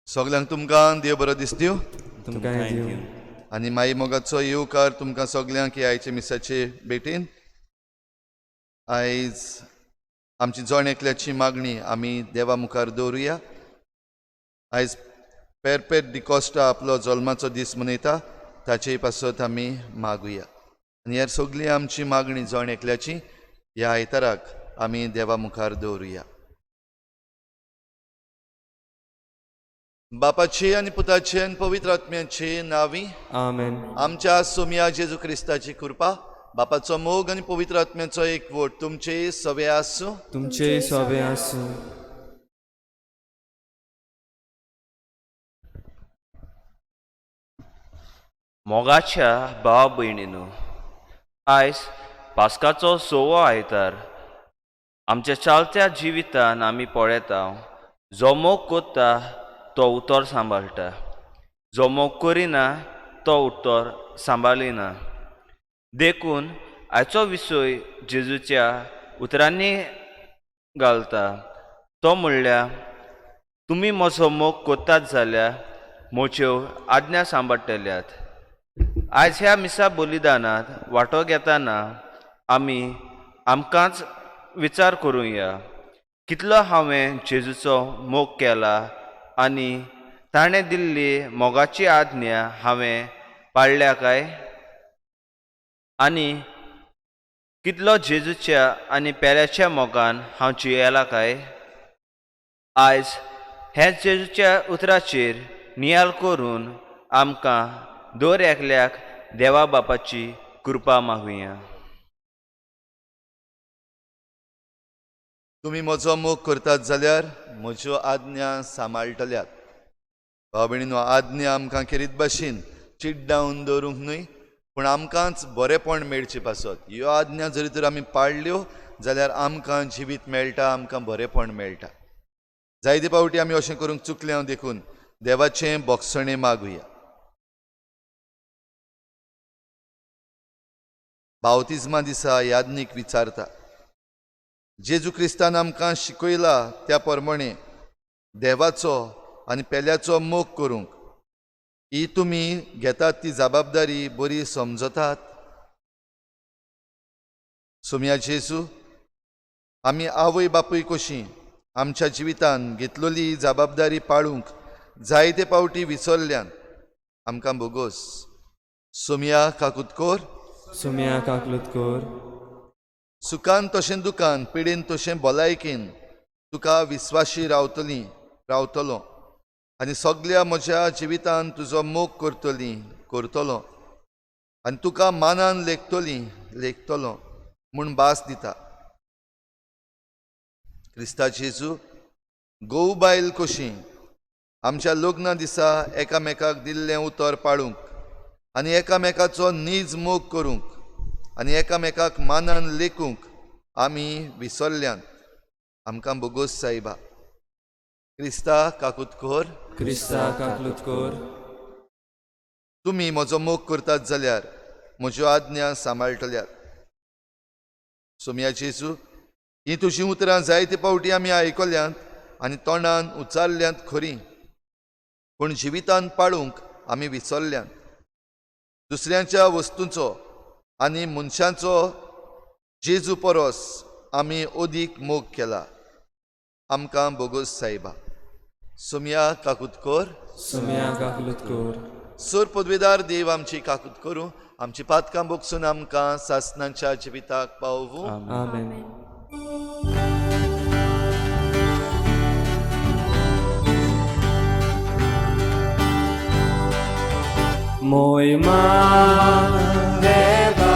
सगळ्यांक तुमकां देव बरो दीस दिवं. तुमकांय दिवं. आनी माई मोगाचो येवकार तुमकां सगळ्यांक आयचे मिसाचे भेटेन. आयज आमची जण एकल्याची मागणी आमी देवा मुखार दवरुया. आयज पेरपेट डिकोस्टा आपलो जल्माचो दीस मनयता, ताचे पासत आमी मागुया. आनी ह्या सगळी आमची मागणी जण एकल्याची ह्या आयताराक आमी देवा मुखार दवरुया. बापाची आनी पुताची आनी पवित्र आत्म्याची नांवी. आमेन. आमच्या सोम्या जेजू क्रिस्ताची कृपा, बापाचो मोग आनी पवित्र आत्म्याचो एकवट तुमचे सवे आसूं. तुमचे सवे आसूं. मोगाच्या भाव भयणीनो, आयज पास्काचो 6वो आयतार. आमच्या चालत्या जिवितान आमी पळयता जो मोग कोत्ता तो उतर सांबाळटा, जो मोग करिना तो उतर सांबाळिना. देखून आयचो विशय जेजूच्या उतरांनी घालता तो म्हणल्यार, तुमी म्हजो मोग कोत्तात जाल्यार म्हज्यो आज्ञा सांबाळटल्यात. आयज ह्या मिसा बलिदानांत वांटो घेतना आमी आमकांच विचार करुया, कितलो हांवें जेजूचो मोग केला आनी ताणें दिल्ली मोगाची आज्ञा हांवें पाळल्या काय, आनी कितलो जेजूच्या आनी पेल्याच्या मोगान हांव जियेला काय. आयज हेच जेजूच्या उतराचेर नियाळ करून आमकां दर एकल्याक देवा बापाची कृपा मागुया. तुमी म्हजो मोग करतात जाल्यार म्हज्यो आज्ञा सांबाळटल्यात. भाव भयणीनो, आज्ञा आमकां खेरीत भाशेन चिड्डावन दवरूंक न्हय, पूण आमकांच बरेपण मेळचें पासत. ह्यो आज्ञा जरी तर आमी पाळल्यो जाल्यार आमकां जिवीत मेळटा, आमकां बरेपण मेळटा. जायते पावटी आमी अशें करूंक चुकल्या देखून देवाचें बोगसणें मागुया. बावतिजमा दिसा याज्ञीक विचारता, जेजू क्रिस्तान आमकां शिकयला त्या प्रमाणे देवाचो आनी पेल्याचो मोग करूंक ही तुमी घेतात ती जबाबदारी बरी समजतात. सोम्या जेजू, आमी आवय बापूय कशीं आमच्या जिवितान घेतलेली जबाबदारी पाळूंक जायते पावटी विसरल्यान आमकां बोगोस. सोम्या काकुतकोर, सोम्या काकलुतकोर, सुखान तशें दुखान, पिडेन तशें भलायकेन तुका विस्वाशी रावतलो आनी सगळ्या म्हज्या जिवितान तुजो मोग करतलो आनी तुका मानान लेखतलो म्हूण भास दिता. क्रिस्ता जेजू, घोव बायल कशीं आमच्या लग्ना दिसा एकामेकाक दिल्लें उतर पाळूंक आनी एकामेकाचो नीज मोग करूंक आनी एकामेकाक मानान लेखूंक आमी विसरल्यान आमकां बोगोस सायबा. क्रिस्ता काकुतकोर, क्रिस्ता काकलुतकोर, तुमी म्हजो मोग करतात जाल्यार म्हज्यो आज्ञा सांबाळटल्यात. सोम्या जेजू, ही तुजीं उतरां जायते पावटी आमी आयकल्यांत आनी तोंडान उच्चारल्यांत खरीं, पूण जिवितान पाळूंक आमी विसरल्यांत. दुसऱ्यांच्या वस्तूंचो आनी मनशांचो जेजू परस आमी ओदीक मोग केला. आमकां बोगोस सायबा. सोम्या काकुतकोर, सोम्या काकलुतकोर, सोर पदवेदार देव आमची काकूत करूं, आमची पातकां बोगसून आमकां सासणांच्या जिविताक पावूं. आमेन. मोयमा देवा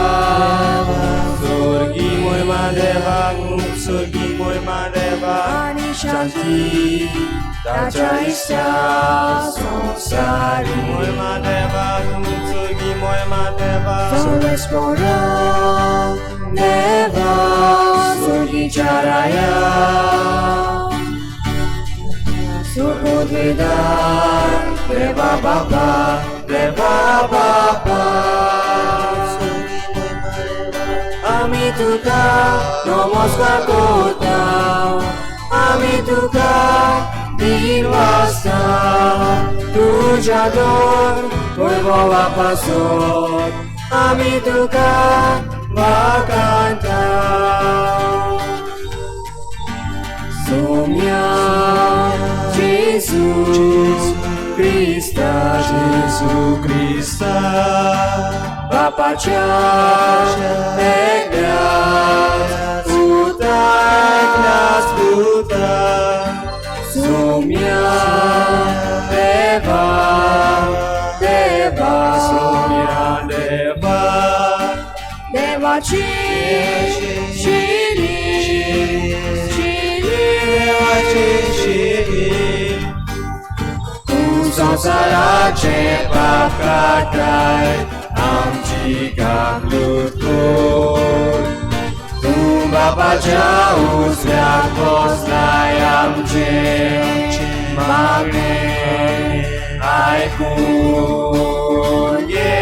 स्वर्गी, मोयमा देवा स्वर्गी, मोयमा देवा आणि शांती ताच्या इच्छा संसारी. मोयमा देवा स्वर्गी, मोयमा देवा सर्वेश्वरा देवा स्वर्गीच्या राया, सुपदवेदार देवा बाबा, देवा बाबा. आमी तुका नमस्कार करता, आमी तुका दिवा तुझ्या दोन वैभवापासून आम्ही तुका वाकांता सोम्या जेसू ख्रिस्ता बापाच्या एकल्याच पुता सोम्या देवा देवाची तू संसाराचे पाप काढाय आमची गागलूत कोर तू बापाच्या उजव्याक बसलाय आमचे मागणे ऐकून घे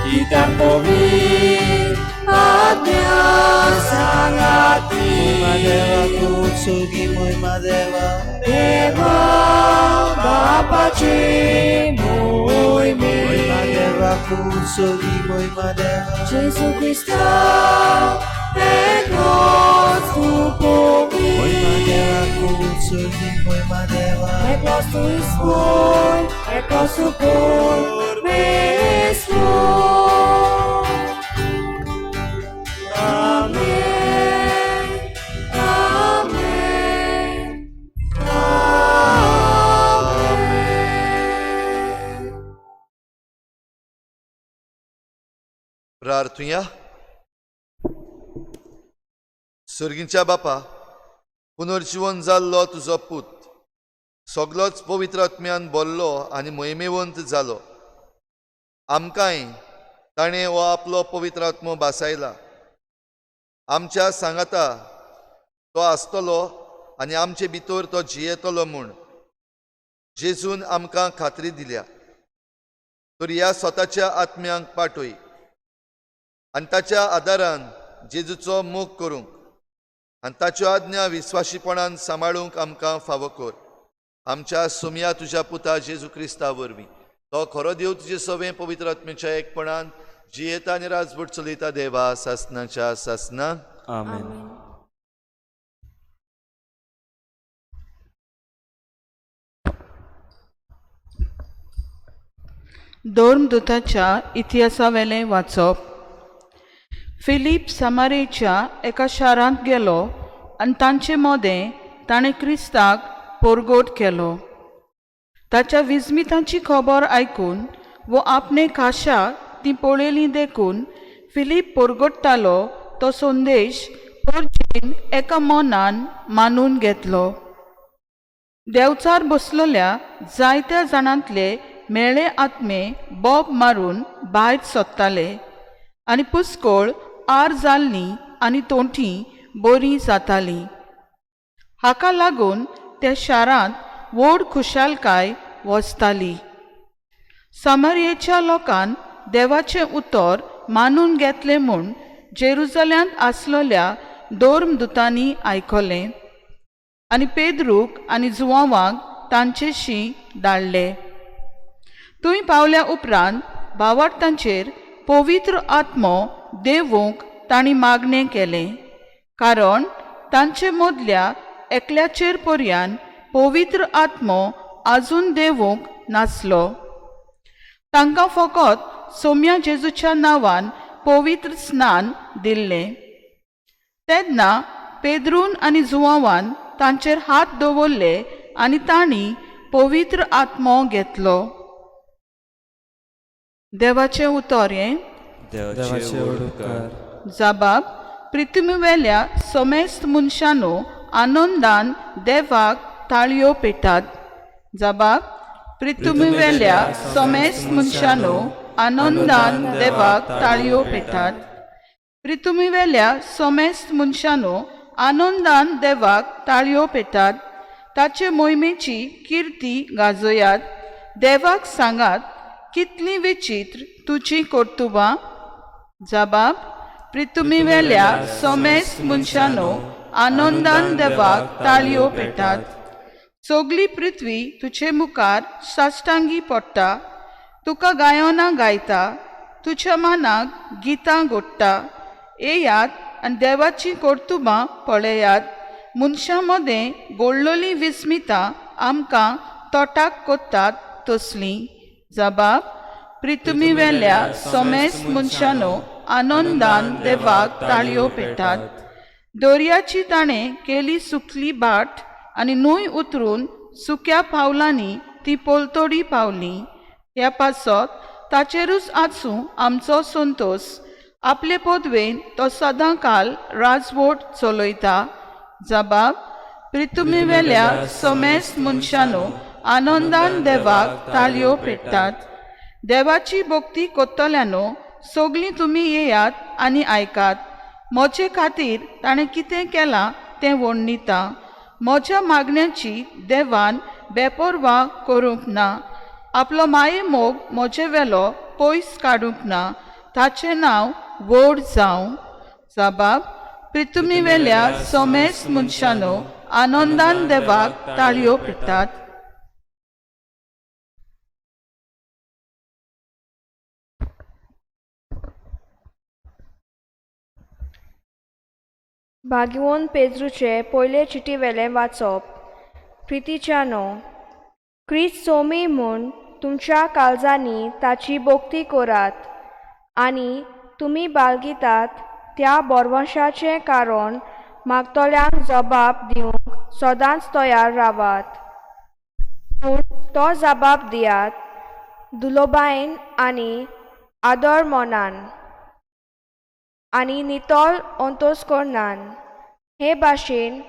कित्याक पवित्र आज्ञा सांगाती देवा बापाची जेसू ख्रिस्ता एकलोच तू पवित्र एकलोच तू इस्कोय एकलोच तू परमेश्वर Amen. Amen. Amen. प्रार्थुया. सर्गीच्या बापा, पुनर्जीवन जाल्लो तुजो पूत सगळोच पवित्र आत्म्यान भरलो आनी मोहिमेवंत जालो. आमकांय ताणें हो आपलो पवित्र आत्मो बासायला. आमच्या सांगाता तो आसतलो आनी आमचे भितर तो जियेतलो म्हूण जेजून आमकां खात्री दिल्या. तर ह्या स्वताच्या आत्म्यांक पाठय आनी ताच्या आदारान जेजूचो मोग करूंक आनी ताच्यो आज्ञा विस्वाशीपणान सांबाळूंक आमकां फावो कर. आमच्या सोम्या तुज्या पुता जेजू क्रिस्ता वरवीं तो खरो देव तुजे सवें पवित्र आत्मेच्या एकपणान जियेता आनी राजभट चलयता देवा सासनाच्या सासना. आमेन. धर्मदूताच्या इतिहासावेलें वाचप. फिलीप सामारेच्या एका शारांत गेलो आनी तांचे मोदें ताणें क्रिस्ताक पोरगोट केलो. ताच्या विस्मितांची खबर आयकून वो आपणे खाशा ती पळयली देखून फिलीप पोरगोट्टालो तो संदेश पोरचेन एका मनान मानून घेतलो. देंवचार बसलेल्या जायत्या जाणांतले मेळे आत्मे बोब मारून भायर सोदताले आनी पुस्कोळ आर जाल्लीं आनी तोंठी बरीं जातालीं. हाका लागून त्या शारांत व्हड खुशालकाय वचताली. सामरियेच्या लोकांन देवाचें उतर मानून घेतलें म्हूण जेरुजल्यांत आसलेल्या धर्मदूतांनी आयकलें आनी पेद्रूक आनी जुवांवाक तांचेशी धाडले. थंय पावल्या उपरांत भावार्थांचेर पवित्र आत्मो देवूंक तांणी मागणें केलें, कारण तांचे मदल्या एकल्याचेर पर्यान पवित्र आत्मो आजून देवूंक नासलो. तांकां फकत सोम्या जेजूच्या नांवान पवित्र स्नान दिल्लें. तेन्ना पेद्रून आनी जुवांवान तांचेर हात दवरले आनी तांणी पवित्र आत्मो घेतलो. देवाचें उतर हें. जबाब. पृथ्वीवेल्या समेस्त मनशांनो आनंदान देवाक ताळयो पेटात. जबाब. पृथ्वीवेल्या समेस्त मनशांनो आनंदान देवाक ताळयो पेटात. पृथ्वीवेल्या समेस्त मनशांनो आनंदान देवाक ताळयो पेटात. ताचे मोहिमेची किर्ती गाजोयात. देवाक सांगात, कितली विचित्र तुजी कर्तुबां. जबाब. पृथ्वीवेल्या समेस्त मनशांनो आनंदान देवाक ताळयो पेटात. सगली पृथ्वी तुझे मुखार साश्टांगी पडटा, तुका गायोना गायता, तुझ्या मानाक गितां घोडटा. येयात आनी देवाची कर्तुबां पळयात. मनशां मदें घोडलोली विस्मितां आमकां तोटाक कोत्तात तसलीं. जबाब: प्रितुमी वेल्या सोमेस्त मनशांनो आनंदान देवाक ताळयो पेटात. दर्याची ताणें केली सुकली बाट आनी न्हंय उतरून सुक्या पावलांनी ती पोलतोडी पावली. ह्या पासत ताचेरूच आसूं आमचो संतोष. आपले पदवेन तो सदां काल राजवट चलयता. जबाब: प्रितुमी वेल्या सोमेस्त मनशांनो आनंदान देवाक ताळयो पेटात. देवाची भक्ती कोत्तल्यानो सगळीं तुमी येयात आनी आयकात. म्हजे खातीर ताणें कितें केलां तें वर्णिता. म्हज्या मागण्यांची देवान बेपरवा करूंक ना. आपलो माये मोग म्हजे वेलो पयस काडूंक ना. ताचें नांव व्हड जावं. जबाब: प्रितुमी वेल्या सोमेस्त मनशांनो आनंदान देवाक ताळयो पेटात. भाग्यवन पेद्रूचे पयले चिटी वेले वाचप. प्रितीच्यानो, क्रिस्त सोमी म्हूण तुमच्या काळजांनी ताची भोक्ती करात आनी तुमी बाळगितात त्या बोरवंशाचें कारण मागतल्यांक जबाब दिवंक सदांच तयार रावात. पूण तो जबाब दियात दुलोबायेन आनी आदर मोनान आनी नितोल अंतस्करणान. हे भाशेन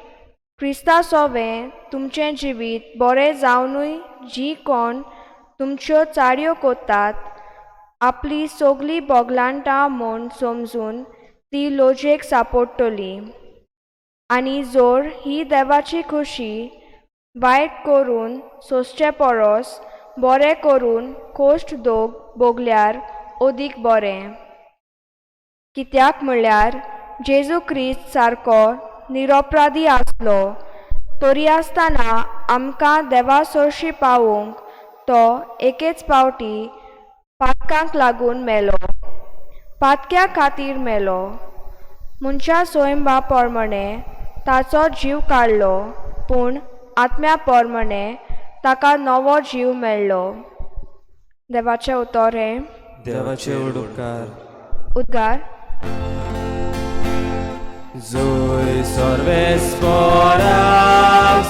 क्रिस्ता सोवें तुमचें जिवीत बरें जावनूय जी कोण तुमच्यो चाडयो कोत्तात आपली सगली बोगलांटां म्हूण समजून ती लोजेक सांपडटली. आनी जोर ही देवाची खुशी वायट करून सोंसचे परस बरें करून कोश्ट दोग भोगल्यार अदीक बरें. कित्याक म्हणल्यार जेजू क्रिस्त सारको निरपराधी आसलो तरी आसतना आमकां देवा सरशी पावोवंक तो एकेच पावटी पातकांक लागून मेलो. पातक्या खातीर मेलो. मनशा स्वयंभा पोरमणे ताचो जीव काडलो, पूण आत्म्या पोरमणे ताका नवो जीव मेळ्ळो. देवाचें उतर हें. देवाचे उडकार. उद्गार. Zui sorvesporak,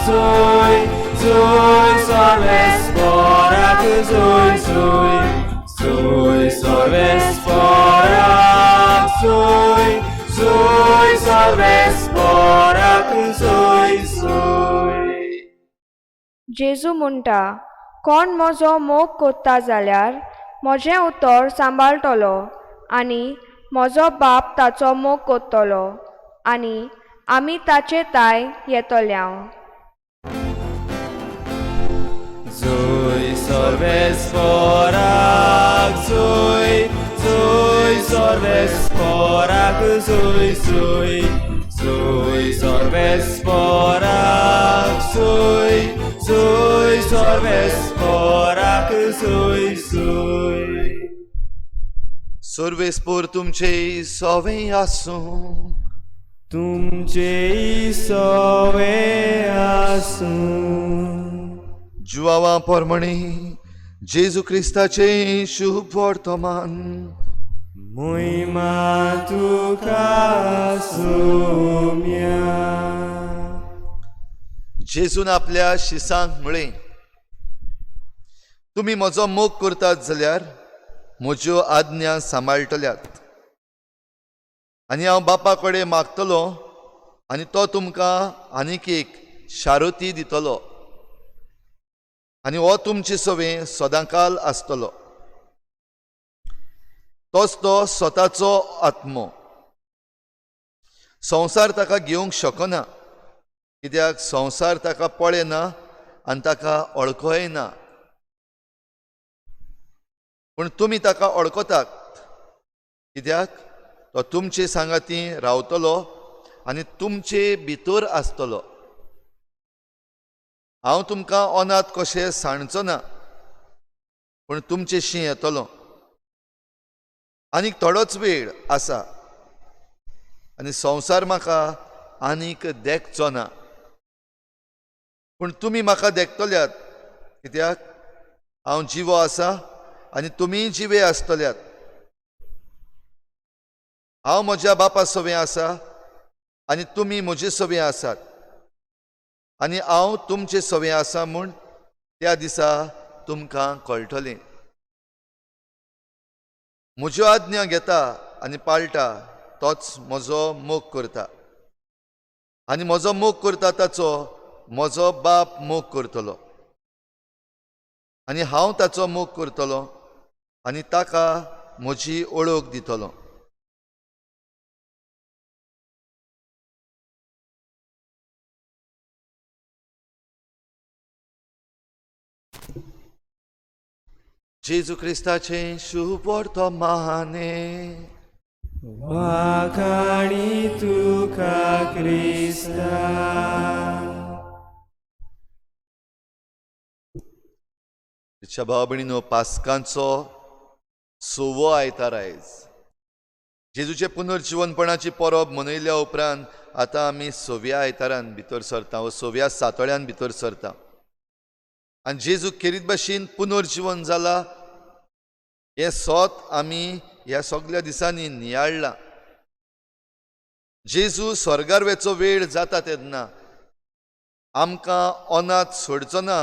zui, zui sorvesporak, zui, zui, zui sorvesporak, zui, zui sorvesporak, zui, zui. जेजू म्हणटा, कोण म्हजो मोग कोत्ता जाल्यार म्हजें उतर सांबाळटलो आनी म्हजो बाप ताचो मोग कोत्तलो आनी आमी ताचे ताय येतल्याव. Zui sorvesporak, zui, zui sorvesporak, zui, zui, zui sorvesporak, zui, zui sorvesporak, zui, zui. सर्वेस्पोर तुमचे सोवें आसूं. तुमचे सोवे आसूं. जुवावा पोरमणे जेजू क्रिस्ताचे शुभ वर्तमान. मोहिमा तुका सोम्या. जेजून आपल्या शिसांक म्हळें, तुमी म्हजो मोग करतात जाल्यार म्हज्यो आज्ञा सांबाळटल्यात. आनी हांव बापा कडेन मागतलो आनी तो तुमकां आनीक एक शारोती दितलो आनी हो तुमचे सवें सदांकाल आसतलो. तोच तो स्वताचो आत्मो. संवसार ताका घेवंक शकना, कित्याक संवसार ताका पळयना आनी ताका वळखय ना. पूण तुमी ताका वळखतात, कित्याक तो तुमचे सांगाती रावतलो आनी तुमचे भितर आसतलो. हांव तुमकां अनाथ कशें सांडचो ना, पूण तुमचेशी येतलो. आनीक थोडोच वेळ आसा आनी संवसार म्हाका आनीक देखचो ना, पूण तुमी म्हाका देखतल्यात, कित्याक हांव जिवो आसा आनी तुमी जिवे आसतल्यात. हांव म्हज्या बापा सोबे आसा आनी तुमी म्हजे सोबे आसात, आनी हांव तुमचे सोबे आसा म्हूण त्या दिसा तुमकां कळटलें. म्हज्यो आज्ञा घेता आनी पाळटा तोच म्हजो मोग करता, आनी म्हजो मोग करता ताचो म्हजो बाप मोग करतलो, आनी हांव ताचो मोग करतलों आनी ताका म्हजी ओळख दितलों. जेजू क्रिस्ताचें शुभ वर्तमाने वाखाणी तुका क्रिस्ता. तिच्या भाव भयणीनो, पास्कांचो 6वो आयतार आयज. जेजूचे पुनर्जीवनपणाची परब मनयल्या उपरांत आतां आमी 6व्या आयतारान भितर सरता, वा 6व्या सातोळ्यान भितर सरता. आनी जेजू खेरीत भाशेन पुनर्जीवन जाला हें सोत आमी ह्या सगळ्या दिसांनी नियाळ्ळां. जेजू स्वर्गार वेचो वेळ जाता तेन्ना आमकां अनाथ सोडचो ना,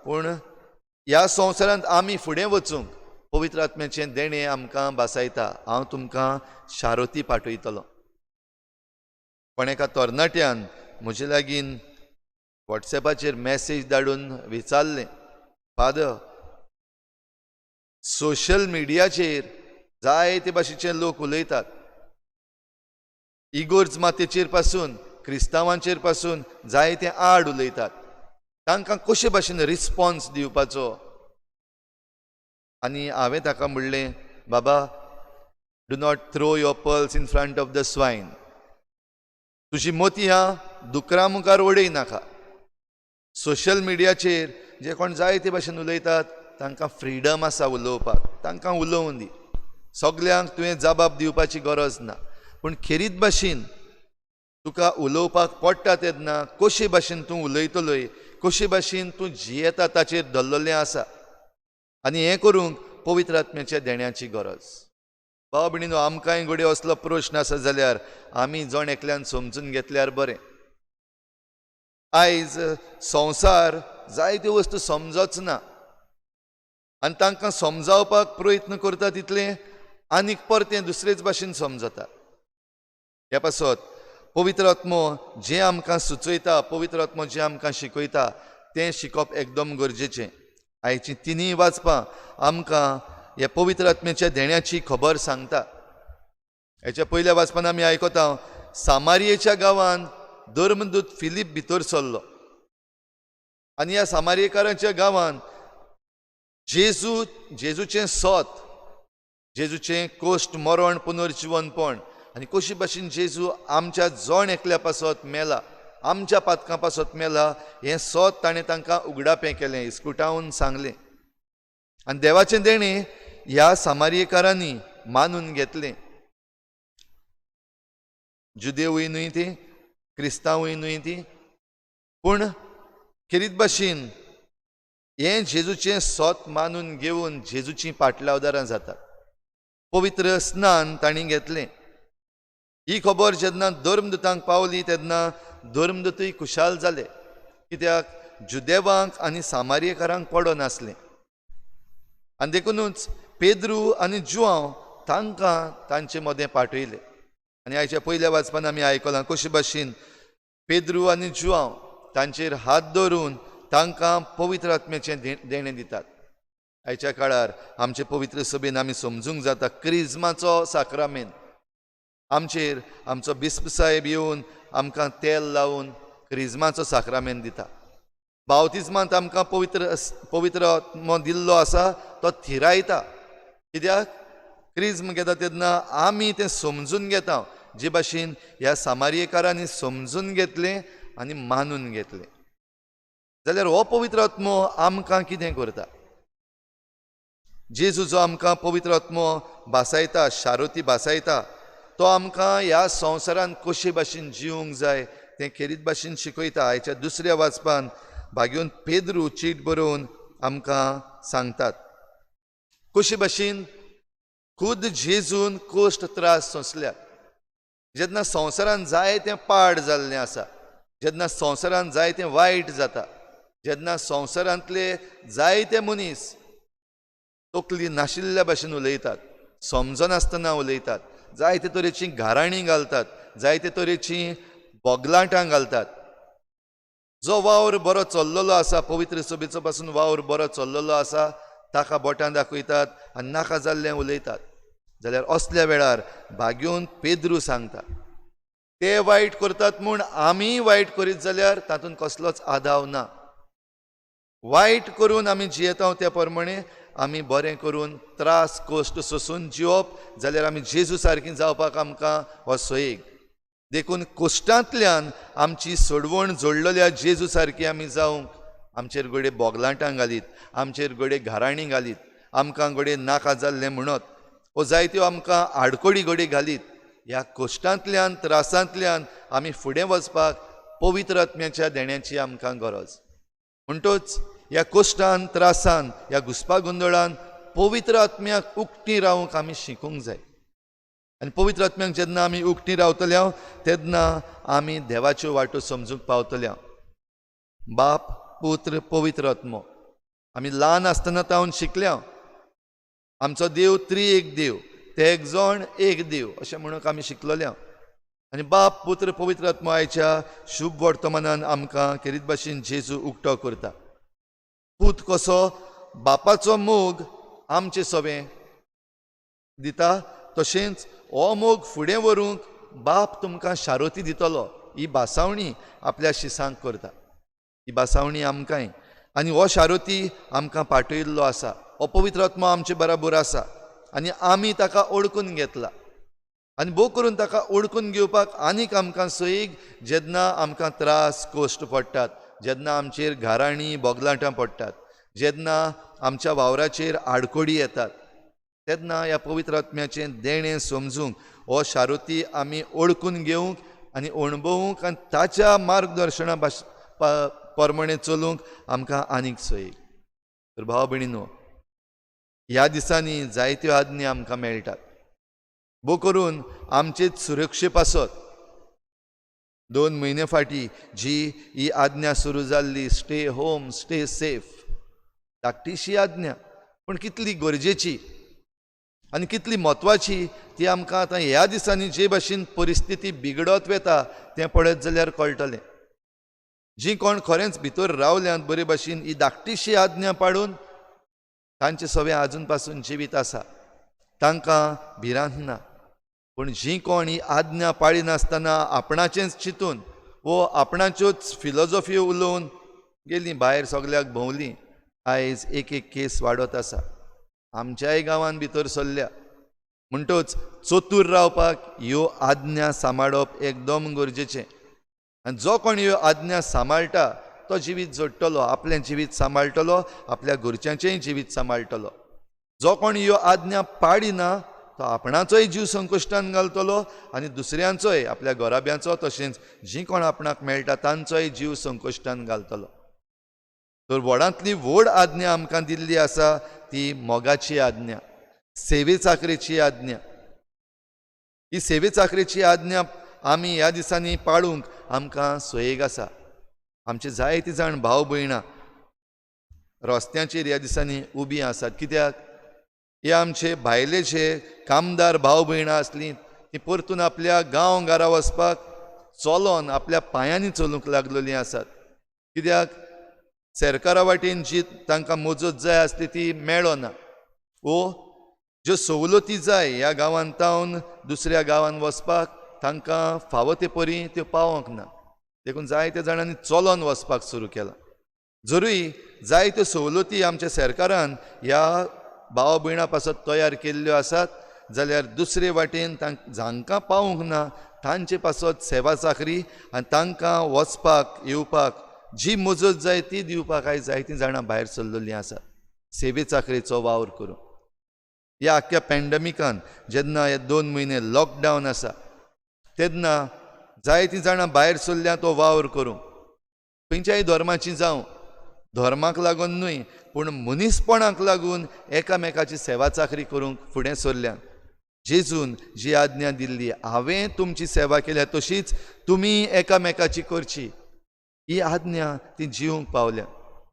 पूण ह्या संवसारांत आमी फुडें वचूंक पवित्र आत्म्याचें देणें आमकां भासायता. हांव तुमकां शारोती पाठयतलों. पण एका तरणाट्यान म्हजे लागीं वॉट्सॅपाचेर मॅसेज धाडून विचारलें, फादर, सोशल मिडियाचेर जायते भाशेचे लोक उलयतात, इगोर्ज मातेचेर पासून क्रिस्तांवांचेर पासून जायते आड उलयतात. तांकां कशे भाशेन रिस्पॉन्स दिवपाचो? आनी हांवें ताका म्हणलें, बाबा, do not throw your pearls in front of the swine. तुजी मोती दुकरां मुखार उडय नाका. सोशल मिडियाचेर जे कोण जायते भाशेन उलयतात तांकां फ्रिडम आसा उलोवपाक, तांकां उलोवंक दी. सगल्यांक तुवें जबाब दिवपाची गरज ना, पूण खेरीत भाशेन तुका उलोवपाक पडटा तेन्ना कशे भाशेन तूं उलयतलोय, कशे भाशेन तूं जियेता ताचेर धरलेलें आसा. आनी हें करूंक पवित्र आत्म्याच्या देण्याची गरज. भाव भयणीनो, आमकांय घडये असलो प्रश्न आसा जाल्यार आमी जण एकल्यान समजून घेतल्यार बरें. आयज संवसार जायत्यो वस्तू समजच ना, आनी तांकां समजावपाक प्रयत्न करता तितलें आनीक परतें दुसरेच भाशेन समजता. ह्या पासत पवित्र आत्मो जें आमकां सुचयता, पवित्र आत्मो जें आमकां शिकयता तें शिकप एकदम गरजेचें. आयचीं तिनूय वाचपां आमकां ह्या पवित्र आत्म्याच्या देण्याची खबर सांगता. हेच्या पयल्या वाचपान आमी आयकता, सामारियेच्या गांवांत धर्मदूत फिलीप भितर सरलो, आनी ह्या सामारियेकाराच्या गांवांत जेजूचें सोत, जेजूचें कोश्ट, मरण, पुनर्जीवनपण आनी कशी भाशेन जेजू आमच्या जण एकल्या पासत मेला, आमच्या पातकां पासत मेला, हें सोत ताणें तांकां उगडापें केलें, इस्कुटावून सांगलें. आनी देवाचें देणें ह्या सामारियेकारांनी मानून घेतलें. जुदेवूय न्हय ती, क्रिस्तांवूय न्हय ती, पूण खेरीत भाशेन हें जेजूचें सोत मानून घेवन जेजूचीं पाटलावदारां जातात. पवित्र स्नान तांणी घेतलें. ही खबर जेन्ना धर्मदुतांक पावली तेन्ना धर्मदूतय खुशाल जाले, कित्याक जुदेवांक आनी सामारियेकारांक पडो नासलें. आनी देखूनच पेद्रू आनी जुआंव तांकां तांचे मदें पाठयलें. आनी आयच्या पयल्या वाचपान आमी आयकलां कशे भाशेन पेद्रू आनी जुआंव तांचेर हात दवरून तांकां पवित्र आत्म्याचें देणें दितात. आयच्या काळार आमचे पवित्र सभेन आमी समजूंक जाता, क्रिस्माचो साक्रामेंत आमचेर आमचो बिस्प साहेब येवन आमकां तेल लावन क्रिस्माचो साक्रामेंत दिता. बावतिस्मांत आमकां पवित्र आत्मो दिल्लो आसा तो थिरायता. कित्याक क्रिस्म घेता तेन्ना आमी तें समजून घेता, जे भाशेन ह्या सामारियेकारांनी समजून घेतलें आनी मानून घेतलें. जाल्यार हो पवित्र आत्मो आमकां कितें करता? जेजू जो आमकां पवित्र आत्मो भासायता, शारोती भासायता, तो आमकां ह्या संवसारांत कशे भाशेन जिवंक जाय तें खेरीत भाशेन शिकयता. आयच्या दुसऱ्या वाचपान भाग्योन पेद्रू चीट बरोवन आमकां सांगतात कशे भाशेन खुद जेजून कोश्ट त्रास सोंसल्यात. जेन्ना संवसारान जाय तें पाड जाल्लें आसा, जेन्ना संवसारान जाय तें वायट जाता, जेन्ना संवसारांतले जायते मनीस तकली नाशिल्ल्या भाशेन उलयतात, समजनासतना उलयतात, जायते तरेची घाराणी घालतात, जायते तरेची बोगलाटां घालतात. जो वावर बरो चल्लेलो आसा, पवित्र सभेचो पासून वावर बरो चल्लेलो आसा, ताका बोटां दाखयतात आनी नाका जाल्लें उलयतात. जाल्यार असल्या वेळार भाग्योन पेद्रू सांगता, ते वायट करतात म्हूण आमी वायट करीत जाल्यार तातूंत कसलोच आदाव ना. वायट करून आमी जियेता त्या प्रमाणे आमी बरें करून त्रास कोश्ट सोंसून जिवप, जाल्यार आमी जेजू सारकीं जावपाक आमकां हो सयेग. देखून कोश्टांतल्यान आमची सोडवण जोडलेल्या जेजू सारकी आमी जावंक आमचेर घोडे बोगलाटां घालीत, आमचेर घोडे घाराणी घालीत, आमकां घोडे नाका जाल्लें म्हणत, वो जायत्यो आमकां आडकोडी घोडे घालीत, ह्या कोश्टांतल्यान त्रासांतल्यान आमी फुडें वचपाक पवित्र आत्म्याच्या देण्याची आमकां गरज. म्हणटूच ह्या कोश्टान त्रासान, ह्या घुस्पागोंदळान पवित्र आत्म्याक उक्ती रावंक आमी शिकूंक जाय. आनी पवित्र आत्म्याक जेन्ना आमी उक्ती रावतल्या तेन्ना आमी देवाच्यो वाटो समजूंक पावतल्या. बाप, पुत्र, पवित्र आत्मो आमी ल्हान आसतना तावन शिकल्या. आमचो देव त्रिएक देव, ते एकजण एक देव अशें म्हणून आमी शिकलोल्या. आनी बाप, पुत्र, पवित्र आत्मो आयच्या शुभ वर्तमानान आमकां खेरीत भाशेन जेजू उक्तो करता. पूत कसो बापाचो मोग आमचे सवें दिता, तशेंच हो मोग फुडें व्हरूंक बाप तुमकां शारोती दितलो. ही भासावणी आपल्या शिसांक करता, ही भासावणी आमकांय. आनी हो शारोती आमकां पाठयल्लो आसा, हो पवित्र आत्मो आमचे बराबर आसा आनी आमी ताका ओळखून घेतला. आनी भोव करून ताका ओळखून घेवपाक आनीक आमकां सैग जेन्ना आमकां त्रास कोश्ट पडटात, जेन्ना आमचेर घाराणी बोगलाटां पडटात, जेन्ना आमच्या वावराचेर आडकोडी येतात, तेन्ना ह्या पवित्र आत्म्याचें देणें समजूंक हो शारोती आमी ओळखून घेवंक आनी अणभवूंक आनी ताच्या मार्गदर्शना प्रमाणे चलूंक आमकां आनीक सैग. तर भाव भयणीनो, ह्या दिसांनी जायत्यो आज्ञा आमकां मेळटात. भोव करून आमचेच सुरक्षे पासत 2 म्हयने फाटीं जी ही आज्ञा सुरू जाल्ली, स्टे होम, स्टे सेफ, धाकटीशी आज्ञा पूण कितली गरजेची आनी कितली म्हत्वाची ती आमकां आतां ह्या दिसांनी जे भाशेन परिस्थिती बिगडत वता तें पळयत जाल्यार कळटलें. जी कोण खरेंच भितर रावल्यांत बरे भाशेन ही धाकटीशी आज्ञा पाळून तांचे सगळे आजून पासून जिवीत आसा, तांकां भिरांत ना. पूण जी कोण ही आज्ञा पाळी नासतना आपणाचेंच चिंतून वो आपणाच्योच फिलॉसॉफी उलोवन गेलीं भायर सगल्याक भोंवलीं, आयज एक एक केस वाडत आसा. आमच्याय गांवांत भितर सरल्या. म्हणटूच चतूर रावपाक ह्यो आज्ञा सांबाळप एकदम गरजेचें. आनी जो कोण ह्यो आज्ञा सांबाळटा तो जिवीत जोडटलो, आपलें जिवीत सांबाळटलो, आपल्या घरच्यांचेंय जिवीत सांबाळटलो. जो कोण ह्यो आज्ञा पाळिना तो आपणाचोय जीव संकश्टान घालतलो आनी दुसऱ्यांचोय, आपल्या घोराब्यांचो तशेंच जी कोण आपणाक मेळटा तांचोय जीव संकश्टान घालतलो. तर व्हडांतली व्हड आज्ञा आमकां दिल्ली आसा ती मोगाची आज्ञा, सेवे चाकरेची आज्ञा. ही सेवे चाकरेची आज्ञा आमी ह्या दिसांनी पाळूंक आमकां सयेग आसा. आमचे जायती जाण भाव भयणां रस्त्याचेर ह्या दिसांनी उबीं आसात. कित्याक? हे आमचे भायले जे कामदार भाव भयणां आसलीं तीं परतून आपल्या गांव घरा वचपाक चलोन आपल्या पांयांनी चलूंक लागलेलीं आसात. कित्याक? सरकारा वाटेन जी तांकां मजत जाय आसली ती मेळना, वो ज्यो सवलती जाय ह्या गांवांतावन दुसऱ्या गांवांत वचपाक तांकां फावो ते परी त्यो पावोंक ना. देखून जायत्या जाणांनी चलोन वचपाक सुरू केलां. जरूय जायत्यो सवलती आमच्या सरकारान ह्या भाव भयणां पासत तयार केल्ल्यो आसात, जाल्यार दुसरे वाटेन जांकां पावूंक ना तांचे पासत सेवा चाकरी आनी तांकां वचपाक येवपाक जी मजत जाय ती दिवपाक आयज जायतीं जाणां भायर सरलेलीं आसात सेवे चाकरेचो वावर करून. ह्या आख्ख्या पॅन्डेमिकान जेन्ना हे 2 म्हयने लॉकडावन आसा तेन्ना जायतीं जाणां भायर सरल्या तो वावर करूंक. खंयच्याय धर्माची जावं, धर्माक लागून न्हय पूण मनीसपणाक लागून एकामेकाची सेवा चाकरी करूंक फुडें सरल्यात. जेजून जी आज्ञा दिल्ली, हांवें तुमची सेवा केल्या तशीच तुमी एकामेकाची करची, ही आज्ञा ती जिवंक पावल्या.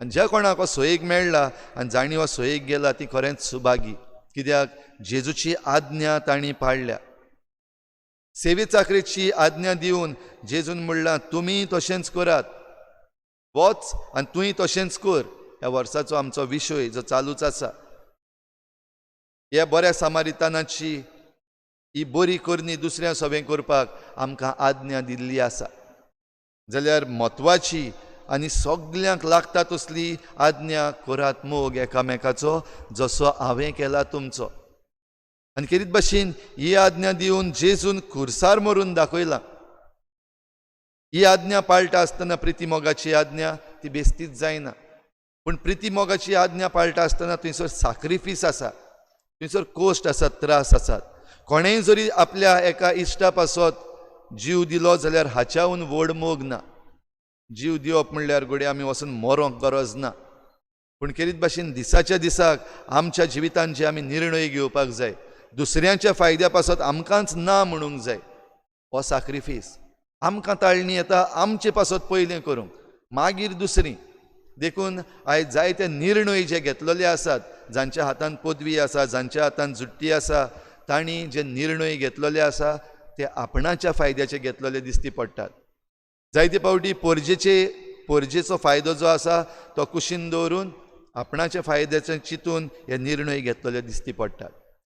आनी ज्या कोणाक हो सोयेक मेळ्ळा आनी जाणी हो सोयेक गेला ती खरेंच सुभागी, कित्याक जेजूची आज्ञा तांणी पाळल्या. सेवे चाकरेची आज्ञा दिवन जेजून म्हणलां तुमी तशेंच करात, वच आनी तुंय तशेंच कर. ह्या वर्साचो आमचो विशय जो चालूच आसा. ह्या बऱ्या सामारितानाची ही बरी करणी दुसऱ्या सोबें करपाक आमकां आज्ञा दिल्ली आसा. जाल्यार म्हत्वाची आनी सगल्यांक लागता तसली आज्ञा करात मोग एकामेकाचो, जसो हांवें केला तुमचो. आनी खेरीत भाशेन ही आज्ञा दिवन जेजून खुर्सार मरून दाखयला. ही आज्ञा पाळटा आसतना प्रिती मोगाची आज्ञा ती बेस्तीच जायना. पूण प्रिती मोगाची आज्ञा पाळटा आसतना थंयसर सॅक्रिफीस आसा, थंयसर कोश्ट आसात, त्रास आसात. कोणेंय जरी आपल्या एका इश्टा पासत जीव दिलो जाल्यार हाच्याहून व्हड मोग ना. जीव दिवप म्हणल्यार घडये आमी वचून मरोंक गरज ना. पूण खेरीत भाशेन दिसाच्या दिसाक आमच्या जिवितांत जे आमी निर्णय घेवपाक जाय, दुसऱ्यांच्या फायद्या पासत आमकांच ना म्हणूंक जाय, हो सॅक्रिफीस. आमकां ताळणी येता आमचे पासत पयलें करूंक, मागीर दुसरीं. देखून आयज जायते निर्णय जे घेतलेले आसात, जांच्या हातांत पदवी आसा, जांच्या हातांत जुट्टी आसा, तांणी जे निर्णय घेतलेले आसा ते आपणाच्या फायद्याचे घेतलेले दिसती पडटात. जायते फावटी पोरजेचो फायदो जो आसा तो कुशीन दवरून आपणाच्या फायद्याचे चिंतून हे निर्णय घेतलेले दिसती पडटात.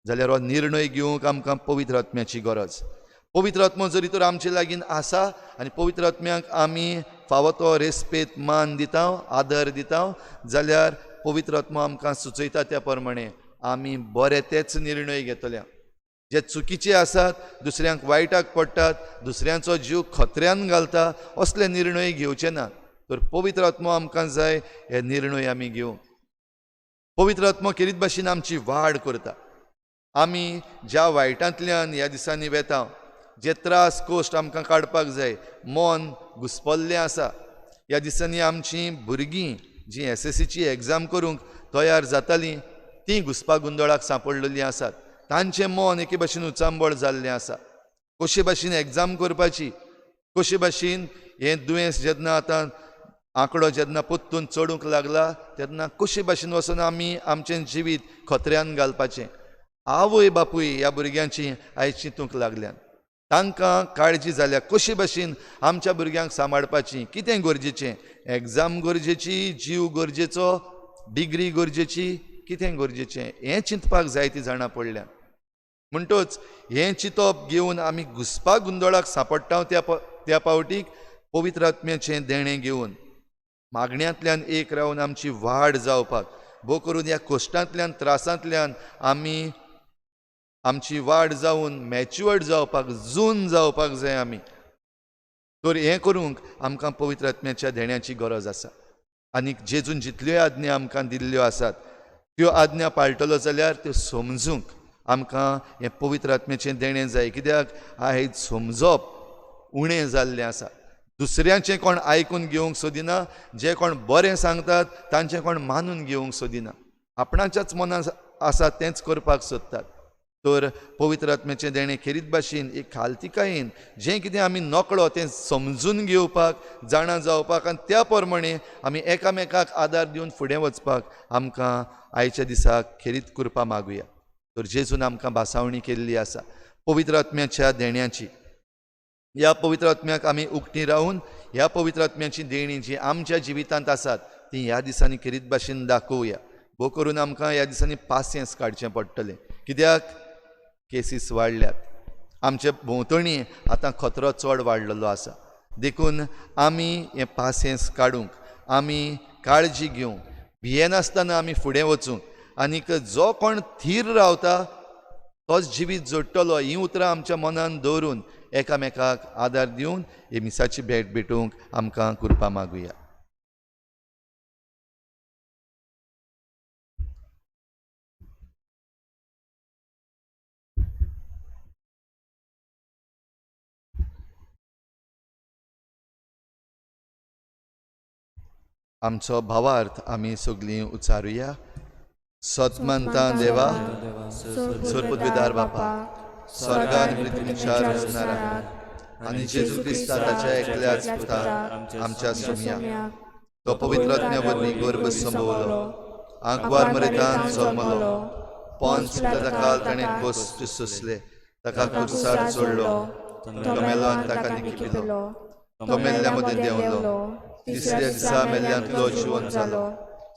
जाल्यार हो निर्णय घेवंक आमकां पवित्र आत्म्याची गरज. पवित्र आत्मो जरी तर आमचे लागीं आसा आनी पवित्र आत्म्याक आमी फावो तो रेस्पेत मान दिता, आदर दिता, जाल्यार पवित्र आत्मो आमकां सुचयता त्या प्रमाणे आमी बरे तेच निर्णय घेतले. जे चुकीचे आसात, दुसऱ्यांक वायटाक पडटात, दुसऱ्यांचो जीव खत्र्यान घालता, असले निर्णय घेवचे ना. तर पवित्र आत्मो आमकां जाय हे निर्णय आमी घेवंक. पवित्र आत्मो खेरीत भाशेन आमची वाड करता. आमी ज्या वायटांतल्यान ह्या दिसांनी वेता, जे त्रास कोश्ट आमकां काडपाक जाय, मन घुस्पल्लें आसा. ह्या दिसांनी आमचीं भुरगीं जीं SSCची एग्जाम करूंक तयार जातालीं तीं घुस्पा गुंदळाक सांपडलेलीं आसात. तांचें मन एके भाशेन उचांबळ जाल्लें आसा. कशे भाशेन एग्जाम करपाची, कशे भाशेन हें दुयेंस जेन्ना आतां आंकडो जेन्ना परतून चडूंक लागला तेन्ना कशे भाशेन वचून आमी आमचें जिवीत खत्र्यान घालपाचें. आवय बापूय ह्या भुरग्यांची आयज चिंतूंक लागल्यात. तांकां काळजी जाल्या कशे भाशेन आमच्या भुरग्यांक सांबाळपाची. कितें गरजेचें? एग्जाम गरजेची, जीव गरजेचो, डिग्री गरजेची, कितें गरजेचें हें चिंतपाक जायतीं जाणां पडल्यात. म्हणटच हें चिंतप घेवन आमी घुस्पा गुंदळाक सांपडटा त्या पावटीक पवित्र आत्म्याचें देणें घेवन मागण्यांतल्यान एक रावन आमची वाड जावपाक, भोव करून ह्या कोश्टांतल्यान त्रासांतल्यान आमी आमची वाड जावन मॅच्युअर्ड जावपाक, जून जावपाक जाय आमी. तर हें करूंक आमकां पवित्र आत्म्याच्या देण्याची गरज आसा. आनीक जेजून जितल्यो आज्ञा आमकां दिल्ल्यो आसात त्यो आज्ञा पाळटलो जाल्यार त्यो समजूंक आमकां हें पवित्र आत्म्याचें देणें जाय. कित्याक आयज समजप उणें जाल्लें आसा. दुसऱ्यांचें कोण आयकून घेवंक सोदिना, जे कोण बरें सांगतात तांचें कोण मानून घेवंक सोदिना, आपणाच्याच मनान आसा तेंच करपाक सोदतात. तर पवित्र आत्म्याचें देणें खेरीत भाशेन एक खालतिकायेन जें कितें आमी नकळो तें समजून घेवपाक, जाणा जावपाक आनी त्या प्रमाणे आमी एकामेकाक आदार दिवन फुडें वचपाक आमकां आयच्या दिसाक खेरीत कृपा मागुया. तर जेजून आमकां भासावणी केल्ली आसा पवित्र आत्म्याच्या देण्याची. ह्या पवित्र आत्म्याक आमी उक्तीं रावन ह्या पवित्र आत्म्याची देणी जी आमच्या जिवितांत आसात ती ह्या दिसांनी खेरीत भाशेन दाखोवया. भोव करून आमकां ह्या दिसांनी पासियेंस काडचें पडटलें. कित्याक केसीस वाडल्यात. आमचे भोंवतणी आतां खतरो चड वाडलेलो आसा. देखून आमी हें पासियेंस काडूंक, आमी काळजी घेवंक, भियेनासतना आमी फुडें वचूंक, आनीक जो कोण थीर रावता तोच जिवीत जोडटलो, हीं उतरां आमच्या मनान दवरून एकामेकाक आदार दिवन हे मिसाची भेट भेटूंक आमकां कृपा मागुया. आमचो भावार्थ आमी सगळीं उच्चारुया. सतमंता देवा, सुरपदविदार बापा, स्वर्गा आनी पृथ्वीच्या रचणारा आनी जेजू क्रिस्ता ताच्या एकल्याच पुताक आमच्या सुमया तो पवित्रात्म्या वरवीं गर्भ संभोवलो, आंकवार मरेतान जल्मलो, पोंच काल ताणें कश्ट सोंसले, ताका क्रुसार चोडलो, तो मेलो आनी ताका निखिपिलो, तो मेल्ल्या मदीं देंवलो, तिसऱ्या दिसा मेल्ल्यांतलो जिवंत जालो,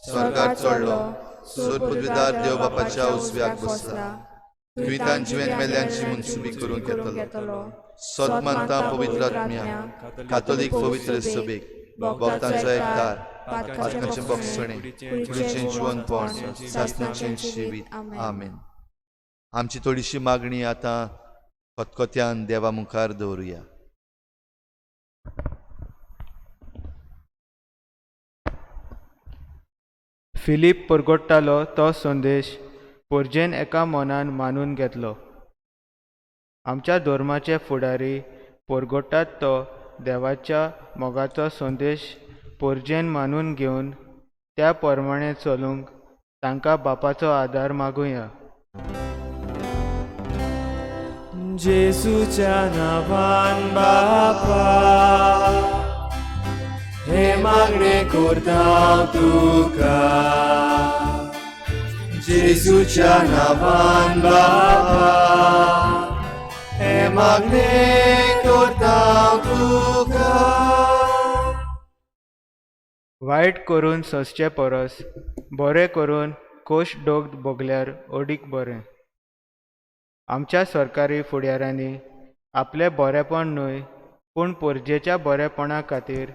स्वर्गार चडलो, सुरपदविदार देव बापाच्या उजव्याक बसला, दुयेंतां जिवेन मेल्ल्यांची मुनसुबी करून घेतलो. सतमंता पवित्रात्म्या कातोलीक पवित्र सभेक भक्तांचो एकठार, पातकांचे बक्षणे, कुडीचें जिवंतपण, सासणाचें जिवीत. आमेन. आमची थोडीशी मागणी आतां खतखत्यान देवा मुखार दवरुया. फिलीप परगट्टालो तो संदेश पोरजेन एका मनान मानून घेतलो. आमच्या धर्माचे फुडारी परगट्टात तो देवाच्या मोगाचो संदेश पोरजेन मानून घेवन त्या प्रमाणे चलूंक तांकां बापाचो आदार मागुया. जेसूच्या नांवान बापा, हे मागणे करता हांव तुका. जेसूच्या नांवान बापा, हे मागणे करता हांव तुका. वायट करून सोंसचे परस बरें करून कोश दोग भोगल्यार अडीक बरें. आमच्या सरकारी फुडाऱ्यांनी आपले बरेपण न्हय पूण पोरजेच्या बरेपणा खातीर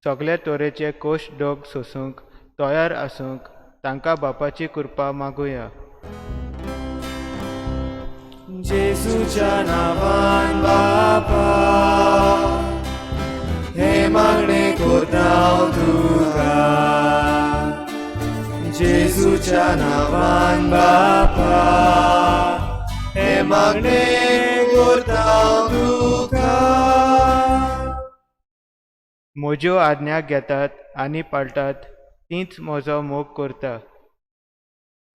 सगळे तरेचे कोश दोग सोसूंक तयार आसूंक तांकां बापाची कृपा मागुया. जेसूच्या नांवान बापा, हे मागणे करता हांव तुका. जेसूच्या नांवान बापा, हे मागणे करता हांव तुका. म्हज्यो आज्ञा घेतात आनी पाळटात तीच म्हजो मोग करता.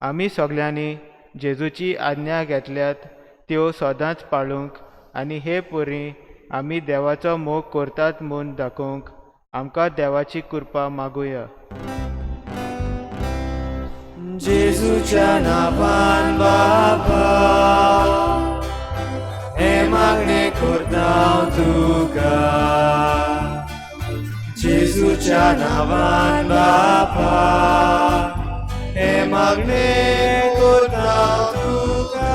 आमी सगळ्यांनी जेजूची आज्ञा घेतल्यात त्यो सदांच पाळूंक आनी हे परी आमी देवाचो मोग करतात म्हूण दाखोवंक आमकां देवाची कृपा मागुया. जेसूच्या नांवान बापा, हे मागणे करता हांव तुका. जेसूच्या नांवान बापा, हे मागणे करता हांव तुका.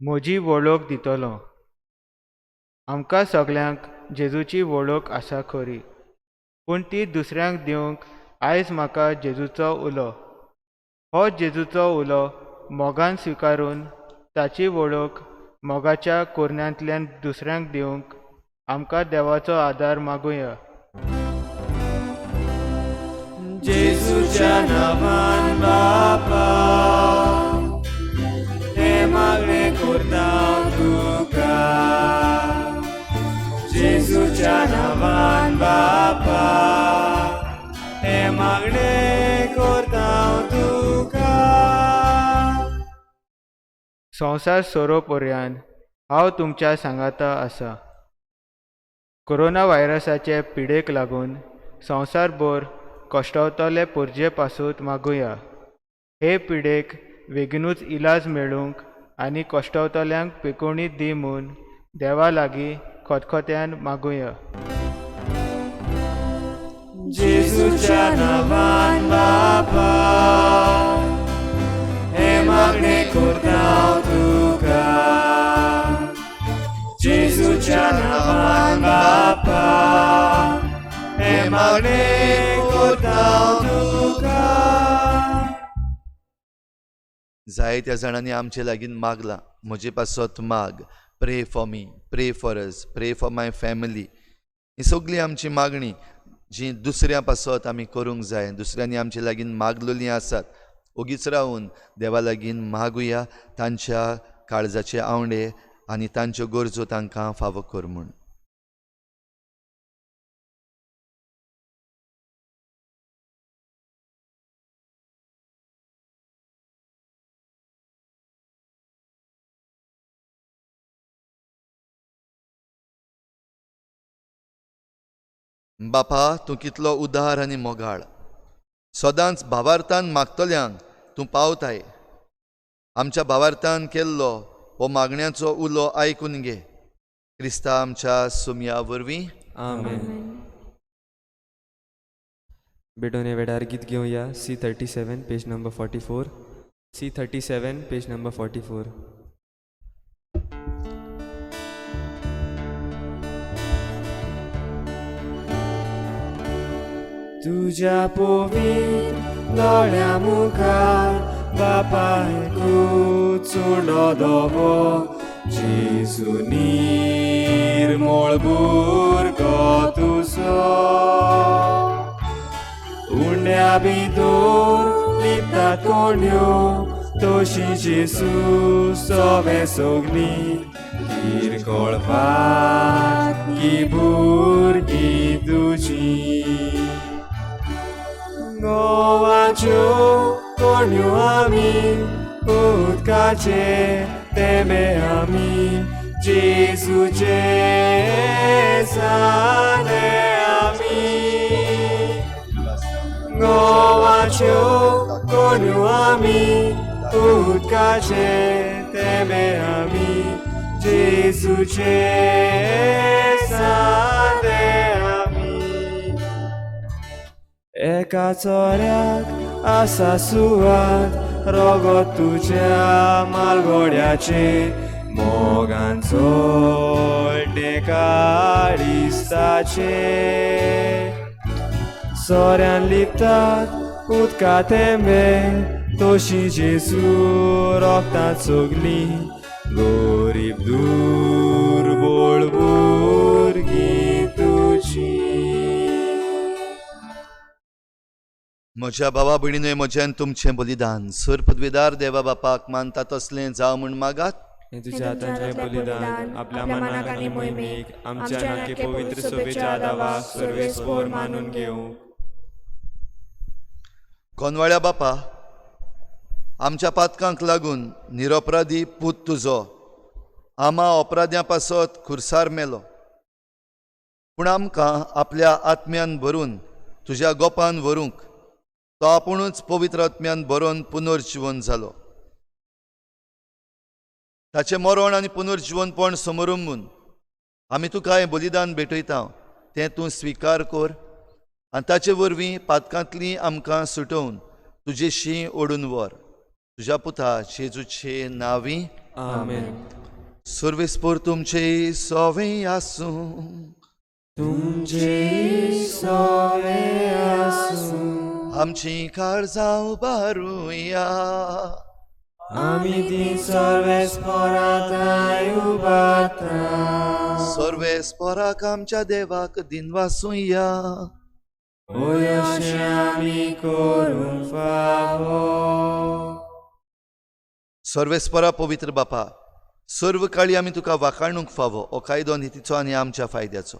म्हजी वळख दितलो. आमकां सगळ्यांक जेजूची वळख आसा खरी, पूण ती दुसऱ्यांक दिवंक आयज म्हाका जेजूचो उलो. हो जेजूचो उलो मोगान स्विकारून ताची वळख मोगाच्या कोरण्यांतल्यान दुसऱ्यांक दिवंक आमकां देवाचो आदार मागुया. जेसूच्या नांवान बापा, हे मागणे करता हांव तुका. जेसूच्या नांवान बापा, हे मागणे करता हांव तुका. संवसार सोरो पर्यान हांव तुमच्या सांगाता आसा. कोरोना व्हायरसाचे पिडेक लागून संवसारभर कश्टावतले पोरजे पासून मागुया. हे पिडेक बेगीनूच इलाज मेळूंक आनी कश्टावतल्यांक पिकोवणी दी म्हूण देवा लागीं खतखत्यान मागुया. जेसूच्या नांवान बापा, हे मागणे करता हांव तुका. जेसूच्या नांवान बापा, हे मागणे करता हांव तुका. जायत्या जाणांनी आमचे लागीं मागलां. म्हजे पासत माग. प्रे फॉर मी, प्रे फॉर अस, प्रे फॉर माय फॅमिली. ही सगळी आमची मागणी जी दुसऱ्या पासत आमी करूंक जाय. दुसऱ्यांनी आमचे लागीं मागलेलीं आसात. ओगीच रावून देवा लागीं मागुया तांच्या काळजाचे आवंडे आनी तांच्यो गरजो तांकां फावो कर म्हूण. बापा तूं कितलो उदार आनी मोगाळ, सदांच भावार्थान मागतल्यांक तूं पावताय. आमच्या भावार्थान केल्लो हो मागण्याचो उलो आयकून घे. क्रिस्ता आमच्या सुमया वरवीं. आमेन. बेटोने वेडार गीत घेवया. C37 page number 44. C37 page number 44. तुझ्या पवित्र दोळ्या मुखार बापाय चुडो दोबो जेजू निर्मळ बुरगो तुजो उंड्या भितर लिपता कोण्यो तोशी जेजू सोवे सोगली किरकोळपाक की भुरगीं तुजी गोवाच्यो कोण्यो आमी उदकाचे तेमे आमी जेजूचे साने आमी गोवाच्यो कोण्यो आमी उदकाचे तेमे आमी जेजूचे साने एका चोऱ्याक आसा सुवात रोगोत तुज्या मालगोड्याचे मोगांचो काळिस्ताचे सोऱ्यान लिपतात उदका तेंबे तोशी जेजू रोगतांत सोगली गोरीब दुर्बळ भुरगीं तुजी. म्हज्या भावा भयणीनोय म्हज्यान तुमचें बलिदान सर पदवीदार देवा बापाक मानता तसलें जावं म्हूण मागात. हे तुझ्या हातांचें बलिदान आपल्या मनाक आनी मोहिमेक आमच्या नाके पवित्र सोबेच्या आदावाक सर्वेस्पोर मानून घेवं. कोनवाळ्या बापा, आमच्या पातकांक लागून निरपराधी पूत तुजो आमा अपराध्यां पासत खुर्सार मेलो, पूण आमकां आपल्या आत्म्यान भरून तुज्या गोपान व्हरूंक तो आपुणूच पवित्र आत्म्यान बरोवन पुनर्जीवन जालो. ताचें मरण आनी पुनर्जीवनपण समोरुंबून आमी तुका हें बलिदान भेटयता तें तूं स्विकार कर आनी ताचे वरवीं पातकांतलीं आमकां सुटोवन तुजेशी ओडून व्हर. तुज्या पुता जेजूचे नांवीं. आमेन. सर्वेस्पोर तुमचे सोवें आसूं. तुमचे सोवे आसूं आमची काळजां उबारुया. आमी ती सर्वेस्पोरांताय उबारता. सर्वेस्पोराक आमच्या देवाक दिनवासुया. अशें आमी करूंक फावो. सर्वेस्परा पवित्र बापा, सर्व काळी आमी तुका वाखाणूंक फावो हो कायदो नितीचो आनी आमच्या फायद्याचो.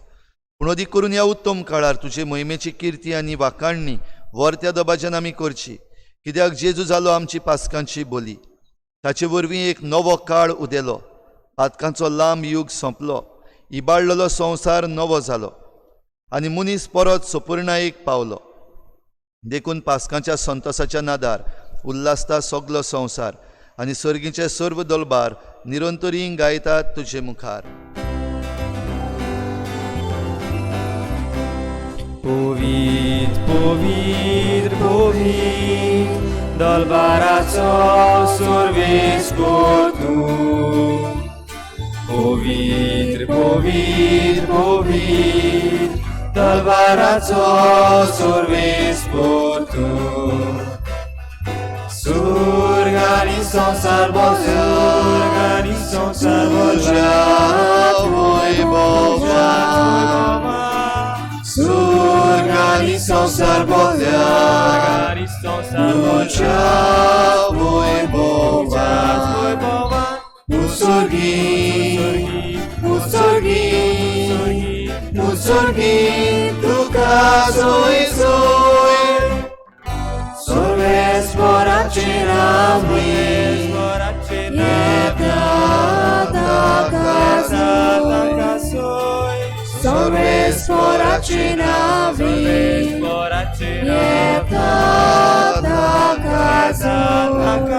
पूण अदीक करून ह्या उत्तम काळार तुजे महिमेची किर्ती आनी वाखाणणी वर्त्या दबाज्यान आमी करची, कित्याक जेजू जालो आमची पासकांची बोली. ताचे वरवीं एक नवो काळ उदेलो, पातकांचो लांब युग सोंपलो, इबाडलेलो संवसार नवो जालो आनी मनीस परत सपूर्णायेक पावलो. देखून पासकांच्या संतोसाच्या नादार उल्हासता सगलो संवसार आनी सर्गीचे सर्व दलबार निरंतरी गायतात तुजे मुखार. पवित्र पवित्र पवित्र दलबाराचो सर्वेस्पोर तूं. पवित्र पवित्र पवित्र दलबाराचो सर्वेस्पोर तूं. स्वर्ग आनी संवसार बोल्यो वैभवा. स्वर्ग आनी संवसार बोल्यो तुज्या वैभवा. मुसर्गी तुका सोय सोय. सर्वेस्पोराचे नांवी येता ताका सोय. सर्वेस्पराची नावी Boracie येता ताका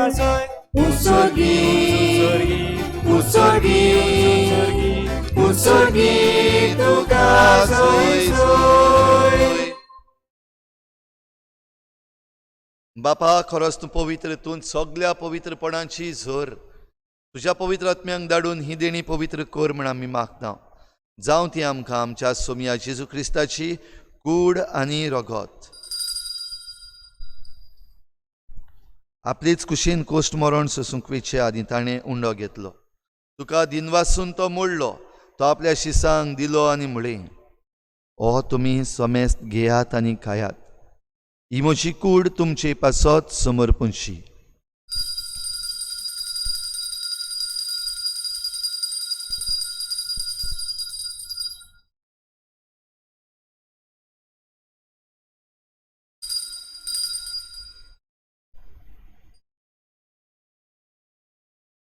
जाय उत्सर्गी उत्सर्गी उत्सर्गी तुका सोय बापा खरोच तूं पवित्र, तूं सगळ्या पवित्रपणाची झर तुज्या पवित्र आत्म्यांक धाडून ही देणी पवित्र कर म्हण आमी मागता. जावं ती आमकां आमच्या सोमया जेजू क्रिस्ताची कूड आनी रगत. आपलीच कुशीन कोश्ट मरण सोंसुंकवेचे आदी ताणें उंडो घेतलो. तुका दिनवासून तो मोडलो, तो आपल्या शिसांक दिलो आनी म्हळें, ओ तुमी समेस्त घेयात आनी खायात, ही म्हजी कूड तुमचे पासत समर्पणशी.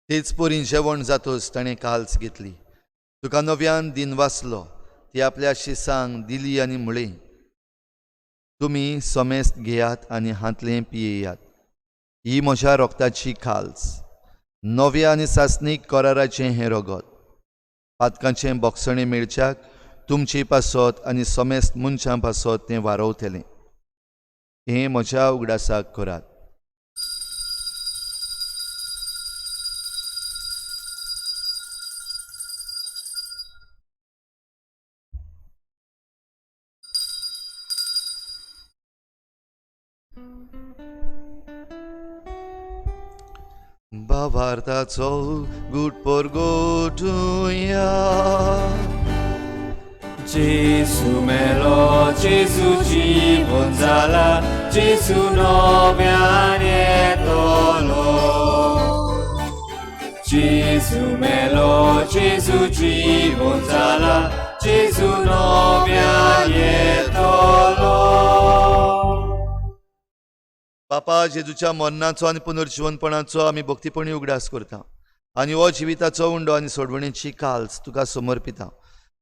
तेच पोरी जेवण जातोच ताणें काल्स घेतली. तुका नव्यान दिन वाचलो, ती आपल्या शिसांक दिली आनी म्हळें, तुमी समेस्त घेयात आनी हातलें पियेयात, ही म्हज्या रोगताची खाल्स, नव्या आनी सासणीक कराराचें हें रगत. पातकांचें बोगसणें मेळच्याक तुमचे पासत आनी समेस्त मनशां पासत तें वारवतलें. हें म्हज्या उगडासाक करात. भावार्थाचो गूट परगोटुया. Jezu melo, Jezu जीवन जाला, Jezu नव्यान येतलो. Jezu melo, Jezu जीवन जाला, Jezu नव्यान येतलो. बापा जेजूच्या मरणाचो आनी पुनर्जीवनपणाचो आमी भक्तीपणी उगडास करता आनी हो जिविताचो उंडो आनी सोडवणेची काल्स तुका समर्पिता.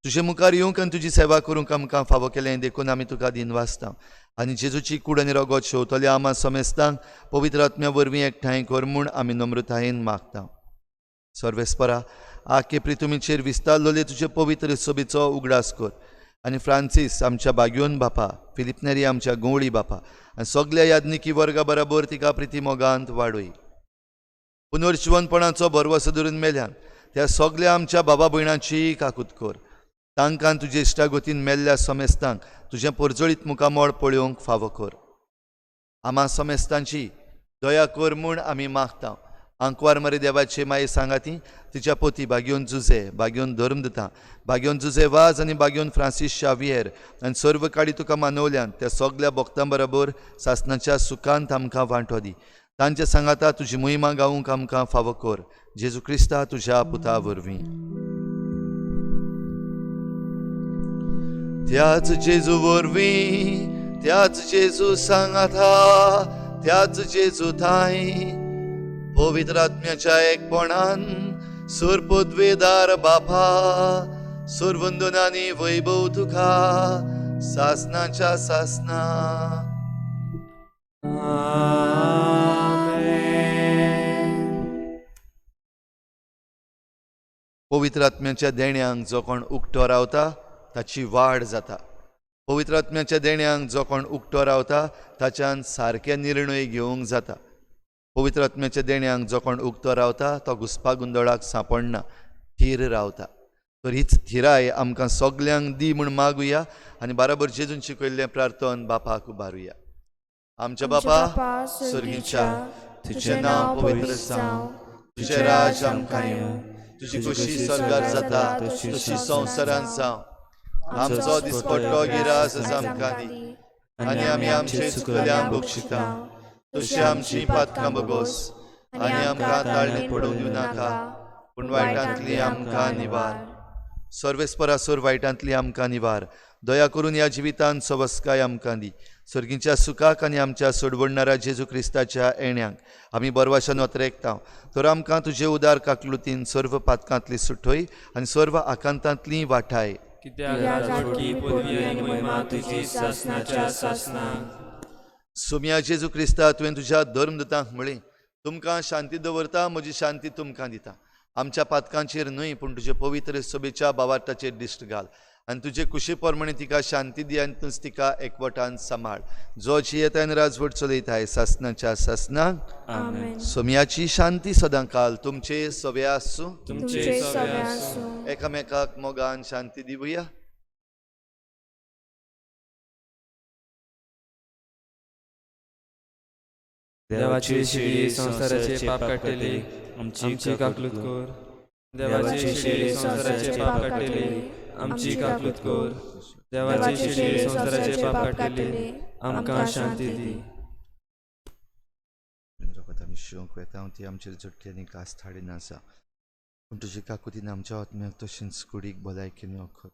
तुजे मुखार येवंक आनी तुजी सेवा करूंक आमकां फावो केलें देखून आमी तुका दिन वाचता आनी जेजूची कूड आनी रगत शेवतल्या आमा समेस्तांक पवित्र आत्म्या वरवीं एकठांय कर म्हूण आमी नम्रतायेन मागता. सर्वेस्परा आखे प्रितुमीचेर विस्तारलोले तुजे पवित्र सोबेचो उगडास कर आनी फ्रांसीस आमच्या बागयोन बापा, फिलिप नेरी आमच्या गवळी बापा आनी सगळ्या याज्ञिकी वर्गा बरोबर तिका प्रिती मोगांत वाडय. पुनर्जीवनपणाचो भरवसो धरून मेल्यान त्या सगळ्या आमच्या बाबा भयणांची काकूत कर. तांकां तुजे इश्टागोतीन मेल्ल्या समेस्तांक तुजें परजळीत मुखामोळ पळोवंक फावो कर. आमा समेस्तांची दया कर म्हूण आमी मागता. आंकवार मरे देवाचे माये सांगाती तिच्या पोती बागयोन जुजे, बागयोन धर्मदता, बागयोन जुजे वाज आनी बागयोन फ्रांसीस शावियर आनी सर्व काळी तुका मानवल्यान त्या सगळ्या भक्तां बरोबर सासणाच्या सुखांत आमकां वांटो दी. तांच्या सांगाता तुजी मोहिमा गावूंक आमकां फावो कर. जेजू क्रिस्ता तुज्या पुता वरवीं. त्याच जेजू वरवीं, त्याच जेजू सांगाता, त्याच जेजू थाय पवित्र आत्म्याच्या एकपणान सुरपदवेदार बापा, सुरवंदनानी वैभव तुका सासणाच्या सासना. पवित्र आत्म्याच्या देण्यांक जो कोण उक्तो रावता ताची वाड जाता. पवित्र आत्म्याच्या देण्यांक जो कोण उक्तो रावता ताच्यान सारके निर्णय घेवंक जाता. पवित्र आत्म्याच्या देण्यांक जो कोण उक्तो रावता तो घुसपा गुंदळाक सांपडना, थीर रावता. तर हीच थिराय आमकां सगल्यांक दी म्हूण मागुया आनी बराबर जेजून शिकयल्लें प्रार्थन बापाक उबारुया. आमच्या बापा सर्गीच्या, तुजें नांव पवित्र जावं, तुजें राज आमकां येवं, तुजी खुशी स्वर्गार जाता तशी संवसारांत जावं. आमचो दिसपट्टो गिरास आमकां दी आनी आमी आमचे चुकल्यांक बक्षिता, तशी आमची पातकां बगोस आनी आमकां ताळणेत पडूंक दिवं नाका, पूण वायटांतली आमकां निवार. सर्वेस्परा सोर वायटांतली आमकां निवार. दया करून ह्या जिवितांत सवस्काय आमकां दी. सर्गीच्या सुखाक आनी आमच्या सोडवणाऱ्या जेजू क्रिस्ताच्या येण्यांक आमी बरवाशान वतरेकता. तर आमकां तुजे उदार काकलुतीन सर्व पातकांतली सुटोय आनी सर्व आकांतांतली वाटाय. कित्याक राजवटी पदवी आनी महिमा तुजी सासणाच्या सासणाक. सुम्या जेजू क्रिस्ता तुवें तुज्या धर्मदूतांक म्हळें, तुमकां शांती दवरता, म्हजी शांती तुमकां दिता. आमच्या पातकांचेर न्हय पूण तुजे पवित्र सोबेच्या बावार्थाचेर दिश्ट घाल आनी तुजे कुशी प्रमाणे तिका शांती दी आनी तूं तिका एकवटान सांबाळ. जो जियेता आनी राजवट चलयताय सासणाच्या सासणाक. आमेन. सोम्याची शांती सदां काल तुमचे सोबे आसूं. तुमचे सगळे आसूं. एकामेकाक मोगान शांती दिवया. देवाची शिडी संसाराचे पाप काडटली, आमची काकलूत कर. देवाची शिडी संसाराचे पाप काडटली, आमची काकलूत कर. देवाची शिडी संसाराचे पाप काडटली, आमकां शांती दी. ती आमचेर झटक्यांनी कास थाडीन आसा, पूण तुजी काकुतीन आमच्या आत्म्याक तशेंच कुडीक भलायकेन वखद.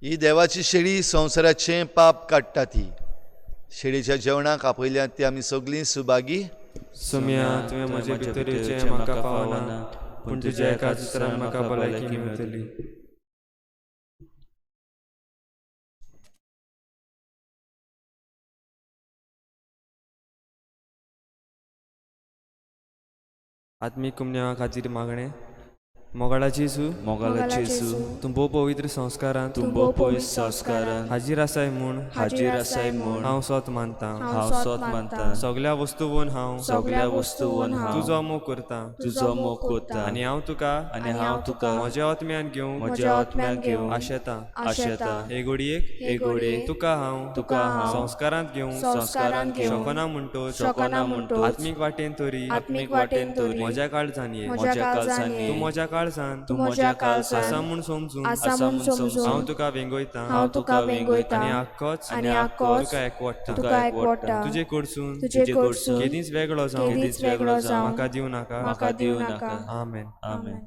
ही देवाची शेळी संवसाराचें पाप काडटा. ती शेळीच्या जेवणाक आपयल्यात ती आमी सगळीं सुभागी. सोम्या तुवें म्हजे भितर येवचें म्हाका पावना, पूण तुज्या एकाच उतरान म्हाका भलायकी मेळटली. आत्मीक कुमन्या खातीर मागणें. मोगाळाची मोगालाचेसू तूं भोव पवित्र संस्कारांत तूं भोव पवित्र संस्कारान हाजीर आसाय म्हूण हाजीर आसाय म्हूण हांव स्वत मानतां. हांव स्वत मानतां. सगळ्या वस्तूवन हांव सगळ्या वस्तूवन हांव तुजो मोग करतां. तुजो मोग करतां. आनी हांव तुका तुका म्हज्या आत्म्यान म्हज्या आत्म्यान घेवंक आशेतां. आशेतां. हे घडयेक तुका हांव संस्कारांत घेवंक संस्कारांत घेवंक शकना म्हणटोच शकना म्हणटोच आत्मीक वाटेन तरी आत्मीक वाटेन तरी म्हज्या काळजान ये. म्हज्या काळजान ये. तूं म्हज्या काळजान तूं म्हज्या काळजान आसा म्हूण समजून आसा म्हूण समजून हांव तुका वेंगयतां. हांव तुका वेंगयतां. आनी आख्खोच तुका एकवटां. तुजे कडसून तुजे कडसून केदींच वेगळो जावं केदींच वेगळो जावं म्हाका दिवं नाका. म्हाका दिवं नाका. आमेन. आमेन.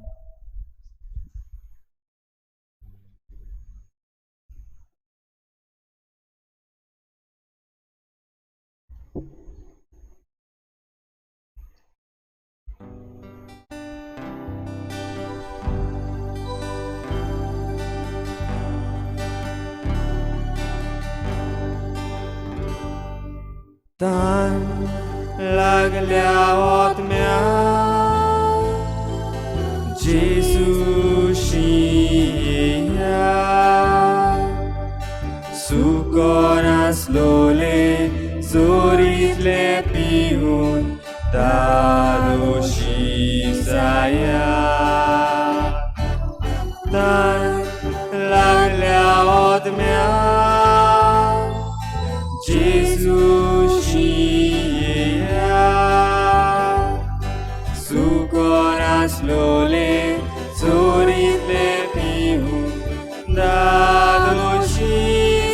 तान लागल्या आत्म्या जेजूशी येया. सुकोन आसलोले जोरीतले पिवून दादोशी जाया. तान लागल्या आत्म्या जेजूशी येया. सुकोन आसलोले जोरीतले पिवून दादोशी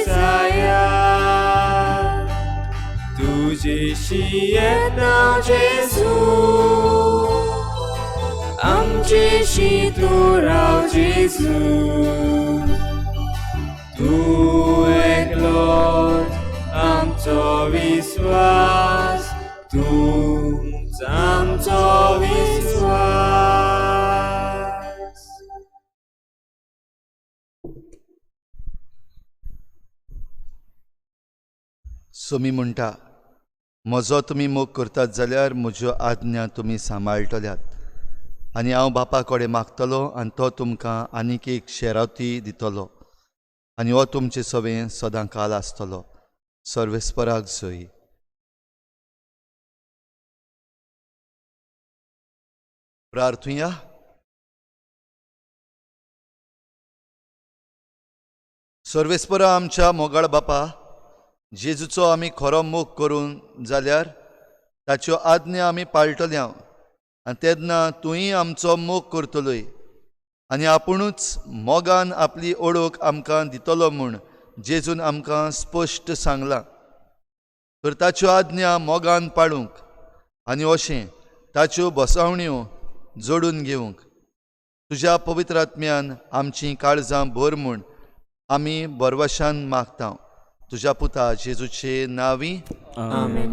जाया. तुजेशी येता जेजू, आमचेशी तूं राव जेजू. तूं एकलोच आमचो विश्वास, तूंच आमचो विश्वास. सोमी म्हणटा, म्हजो तुमी मोग करतात जाल्यार म्हज्यो आज्ञा तुमी सांबाळटल्यात. आनी हांव बापा कडेन मागतलो आनी तो तुमकां आनीक एक शेरावती दितलो. आनी हो तुमचे सवें सदां काल आसतलो. सर्वेस्पराक जय. प्रार्थुया. सर्वेस्परा आमच्या मोगाळ बापा, जेजूचो आमी खरो मोग करून जाल्यार ताच्यो आज्ञा आमी पाळटल्या आनी तेन्ना तुंय आमचो मोग करतलोय आनी आपुणूच मोगान आपली ओळख आमकां दितलो म्हूण जेजून आमकां स्पश्ट सांगलां. तर ताच्यो आज्ञा मोगान पाळूंक आनी अशें ताच्यो बसावण्यो जोडून घेवंक तुज्या पवित्र आत्म्यान आमचीं काळजां भर म्हूण आमी बरवशान मागता. तुज्या पुता जेजूचे नांवी आमेन.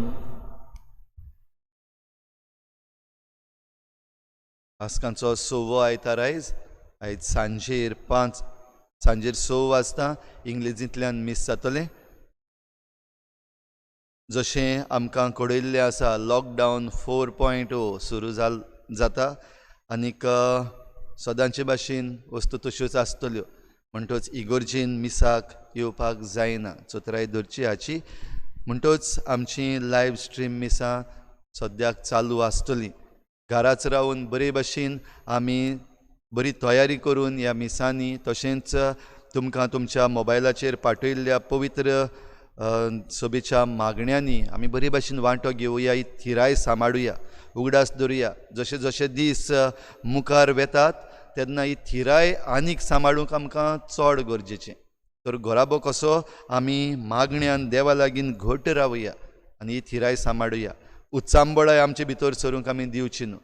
आसकांचो 6वो आयतार आयज सांजेर 6 वाजता इंग्लिजींतल्यान मिस जातलें. जशें आमकां कळयल्लें आसा लॉकडावन 4.0 सुरू जाता आनीक सदांचे भाशेन वस्तू तश्योच आसतल्यो म्हणटच इगोर्जीन मिसाक येवपाक जायना चतुराय धरची हाची. म्हणटच आमची लायव्ह स्ट्रीम मिसां सद्याक चालू आसतलीं. घराच रावन बरे भाशेन आमी बरी तयारी करून ह्या मिसांनी तशेंच तुमकां तुमच्या मोबायलाचेर पाठयल्ल्या पवित्र सभेच्या मागण्यांनी आमी बरे भाशेन वांटो घेवया, ही थिराय सांबाळुया, उगडास दवरुया. जशे जशे दीस मुखार वेतात तेन्ना ही थिराय आनीक सांबाळूंक आमकां चड गरजेचें. तर घोराबो कसो आमी मागण्यांत देवा लागीं घट रावया आनी ही थिराय सांबाळुया. उत्सांबळाय आमचे भितर सरूंक आमी दिवची न्हू.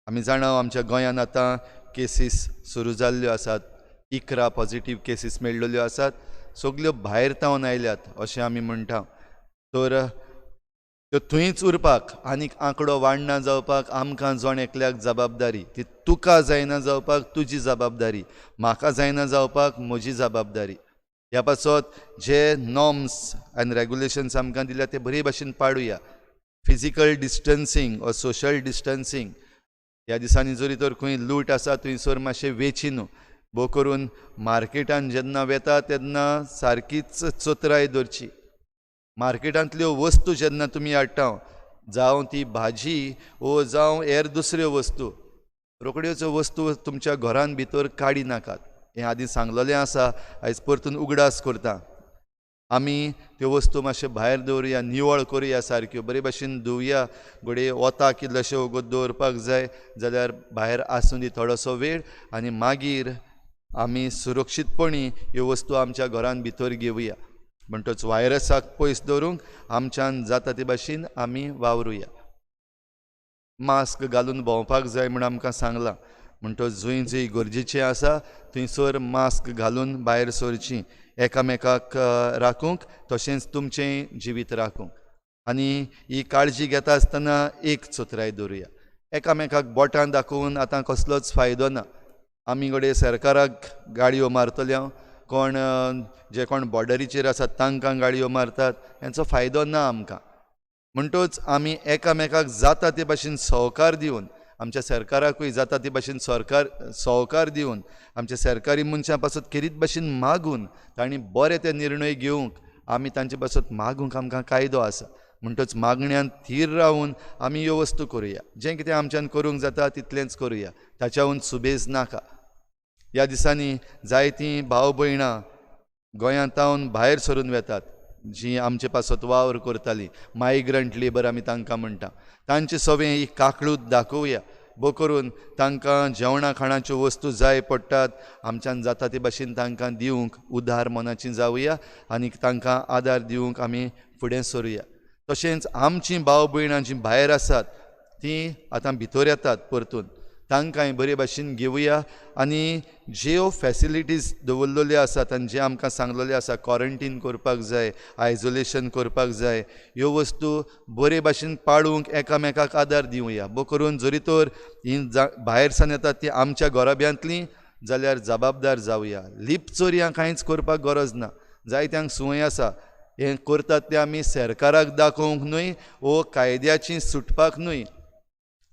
आमी जाणा आमच्या गोंयांत आतां केसीस सुरू जाल्ल्यो आसात, 11 पॉझिटीव केसीस मेळ्ळल्यो आसात. सगल्यो भायर तावन आयल्यात अशें आमी म्हणटा. तर त्यो थंयच उरपाक आनीक आंकडो वाडना जावपाक आमकां जण एकल्याक जबाबदारी. ती तुका जायना जावपाक तुजी जबाबदारी, म्हाका जायना जावपाक म्हजी जबाबदारी. ह्या पासत जे नॉर्म्स आनी रेगुलेशन्स आमकां दिल्या ते बरे भाशेन पाळुया. फिजिकल डिस्टन्सींग वा सोशल डिस्टन्सींग ह्या दिसांनी जरी तर खंय लूट आसा थंयसर मातशें वेची न्हू. भोव करून मार्केटान जेन्ना वेता तेन्ना सारकीच चतराय धरची. मार्केटांतल्यो वस्तू जेन्ना तुमी हाडटा, जावं ती भाजी वो जावं हेर दुसऱ्यो वस्तू, रोखड्योच वस्तू तुमच्या घरान भितर काडी नाकात. हें आदीं सांगलेलें आसा, आयज परतून उगडास करता. आमी त्यो वस्तू मातशे भायर दवरुया, निवळ करुया, सारक्यो बरे भाशेन धुवया. घोडये वताक कितलेशे वगत दवरपाक जाय जाल्यार भायर आसूं दी थोडोसो वेळ आनी मागीर आमी सुरक्षीतपणी ह्यो वस्तू आमच्या घरान भितर घेवया. म्हणटच व्हायरसाक पयस दवरूंक आमच्यान जाता ते भाशेन आमी वावरुया. मास्क घालून भोंवपाक जाय म्हूण आमकां सांगलां. म्हणटच जंय जंय गरजेचें आसा थंयसर मास्क घालून भायर सरचीं. एकामेकाक राखूंक तशेंच तुमचें जिवीत राखूंक. आनी ही काळजी घेता आसतना एक चतराय दवरुया. एकामेकाक बोटां दाखोवन आतां कसलोच फायदो ना. आमी घडये सरकाराक गाडयो मारतले, जे कोण बॉर्डरीचेर आसात तांकां गाडयो मारतात, हेंचो फायदो ना आमकां. म्हणटच आमी एकामेकाक जाता ते भाशेन सहकार दिवन, आमच्या सरकाराकूय जाता ते भाशेन सहकार दिवन, आमच्या सरकारी मनशां पासत खेरीत भाशेन मागून तांणी बरे ते निर्णय घेवंक आमी तांचे पासत मागूंक आमकां कायदो आसा. म्हणटच मागण्यांत थीर रावन आमी ह्यो वस्तू करुया. जें कितें आमच्यान करूंक जाता तितलेंच करुया, ताच्याहून सुबेज नाका. ह्या दिसांनी जायतीं भाव भयणां गोंयांतावन भायर सरून वेतात, जीं आमचे पासत वावर करतालीं. मायग्रंट लेबर आमी तांकां म्हणटा. तांचे सवें ही काकळूत दाखोवया. भोव करून तांकां जेवणा खाणाच्यो वस्तू जाय पडटात, आमच्यान जाता ते भाशेन तांकां दिवंक उदार मनाचीं जावया आनी तांकां आदार दिवंक आमी फुडें सरुया. तशेंच आमचीं भाव भयणां जीं भायर आसात तीं आतां भितर येतात परतून, तांकांय बरे भाशेन घेवया. आनी ज्यो फॅसिलिटीज दवरलेल्यो आसात आनी जें आमकां सांगलेलें आसा क्वॉरंटीन करपाक जाय, आयसोलेशन करपाक जाय, ह्यो वस्तू बरे भाशेन पाळूंक एकामेकाक आदार दिवया. भोव करून जरी तर हीं भायर सावन येतात तीं आमच्या घोराब्यांतलीं जाल्यार जबाबदार जावया. लिपचोरयां कांयच करपाक गरज ना. जायत्यांक संवय आसा, हें करतात तें आमी सरकाराक दाखोवंक न्हय वो कायद्याची सुटपाक न्हय,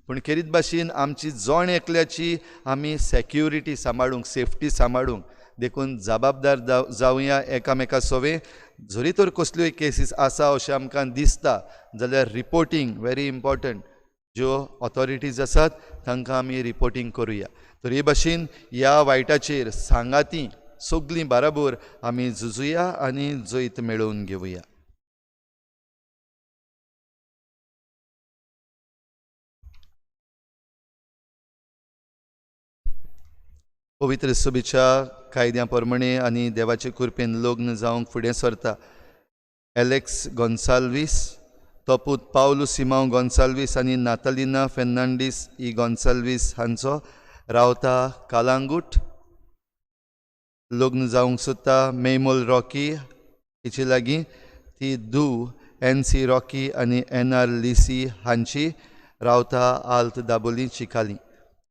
पूण खेरीत भाशेन आमची जण एकल्याची आमी सेक्युरिटी सांबाळूंक, सेफ्टी सांबाळूंक देखून जबाबदार जावया एकामेका सवें. जरी तर कसल्योय केसीस आसा अशें आमकां दिसता जाल्यार रिपोर्टींग व्हेरी इम्पॉर्टंट. ज्यो ऑथॉरिटीज आसात तांकां आमी रिपोर्टींग करुया. तर हे भाशेन ह्या वायटाचेर सांगाती सगलीं बाराबोर आमी झुजुया आनी जैत मेळोवन घेवया. पवित्र सभेच्या कायद्या प्रमाणे आनी देवाचे कृपेन लग्न जावंक फुडें सरता एलेक्स गॉन्साल्वीस, तो पूत पावलो सिमांव गॉन्साल्वीस आनी नातालिना फेर्नांडीस ई गॉन्साल्वीस हांचो रावता कालांगूट. लग्न जावंक सोदता मेमोल रॉकी हेचे लागीं ती NC रॉकी आनी NR लिसी हांची रावता आल्त दाबोली चिकाली.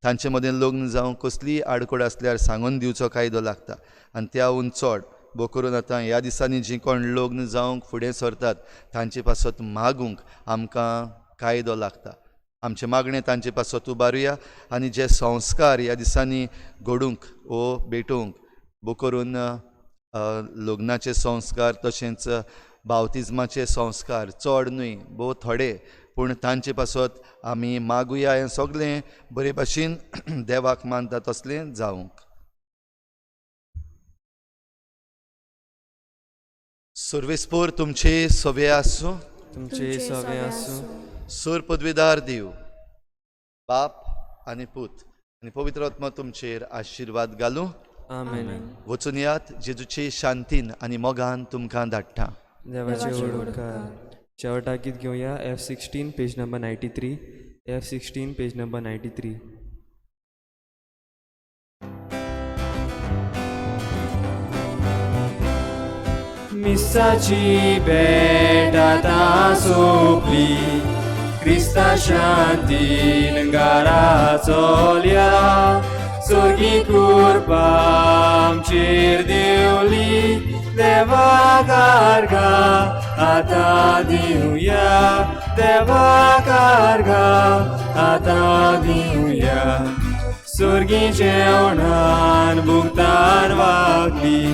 तांचे मदें लग्न जावं कसलीय आडखोड आसल्यार सांगून दिवचो कायदो लागता. आनी त्याहून चड भोव करून आतां ह्या दिसांनी जीं कोण लग्न जावंक फुडें सरतात तांचे पासत मागूंक आमकां कायदो लागता. आमचे मागणें तांचे पासत उबारुया आनी जे संस्कार ह्या दिसांनी घडूंक वो भेटूंक भोव करून लग्नाचे संस्कार तशेंच बावतिजमाचे संस्कार चड न्हय भोव थोडे पूण तांचे पासत आमी मागुया हें सगळें बरे भाशेन देवाक मानता तसलें जावंक. सर्वेस्पोर तुमचे सवे आसूं. तुमचे सवे आसूं. सूर पदवीदार देव बाप आनी पूत आनी पवित्र आत्मा तुमचेर आशिर्वाद घालूं. आमेन. वचून यात जेजूचे शांतीन आनी मोगान तुमकां धाडटा. देवाचे वडकार. शेवटा गीत घेवया F16 page number 93. F16 page number 93. मिसाची भेट आतां सोंपली, क्रिस्ता शांतीन घरा चोल्या, सोगी कृपा आमचेर देवली, देवाक आर्गा आतां दिवया, देवाक आर्गा आतां दिवया. सुर्गी जेवणान भुगतान वागली,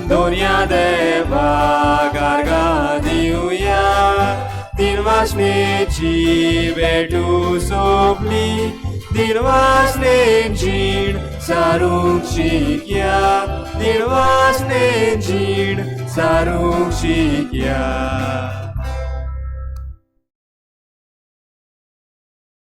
दोनया देवाक आर्गा दिवया. तीन वासनेची भेटू सोंपली, तीन वासनेचीण सारूंक शिकया, तीन वासनेचीण सारूंक शिकया.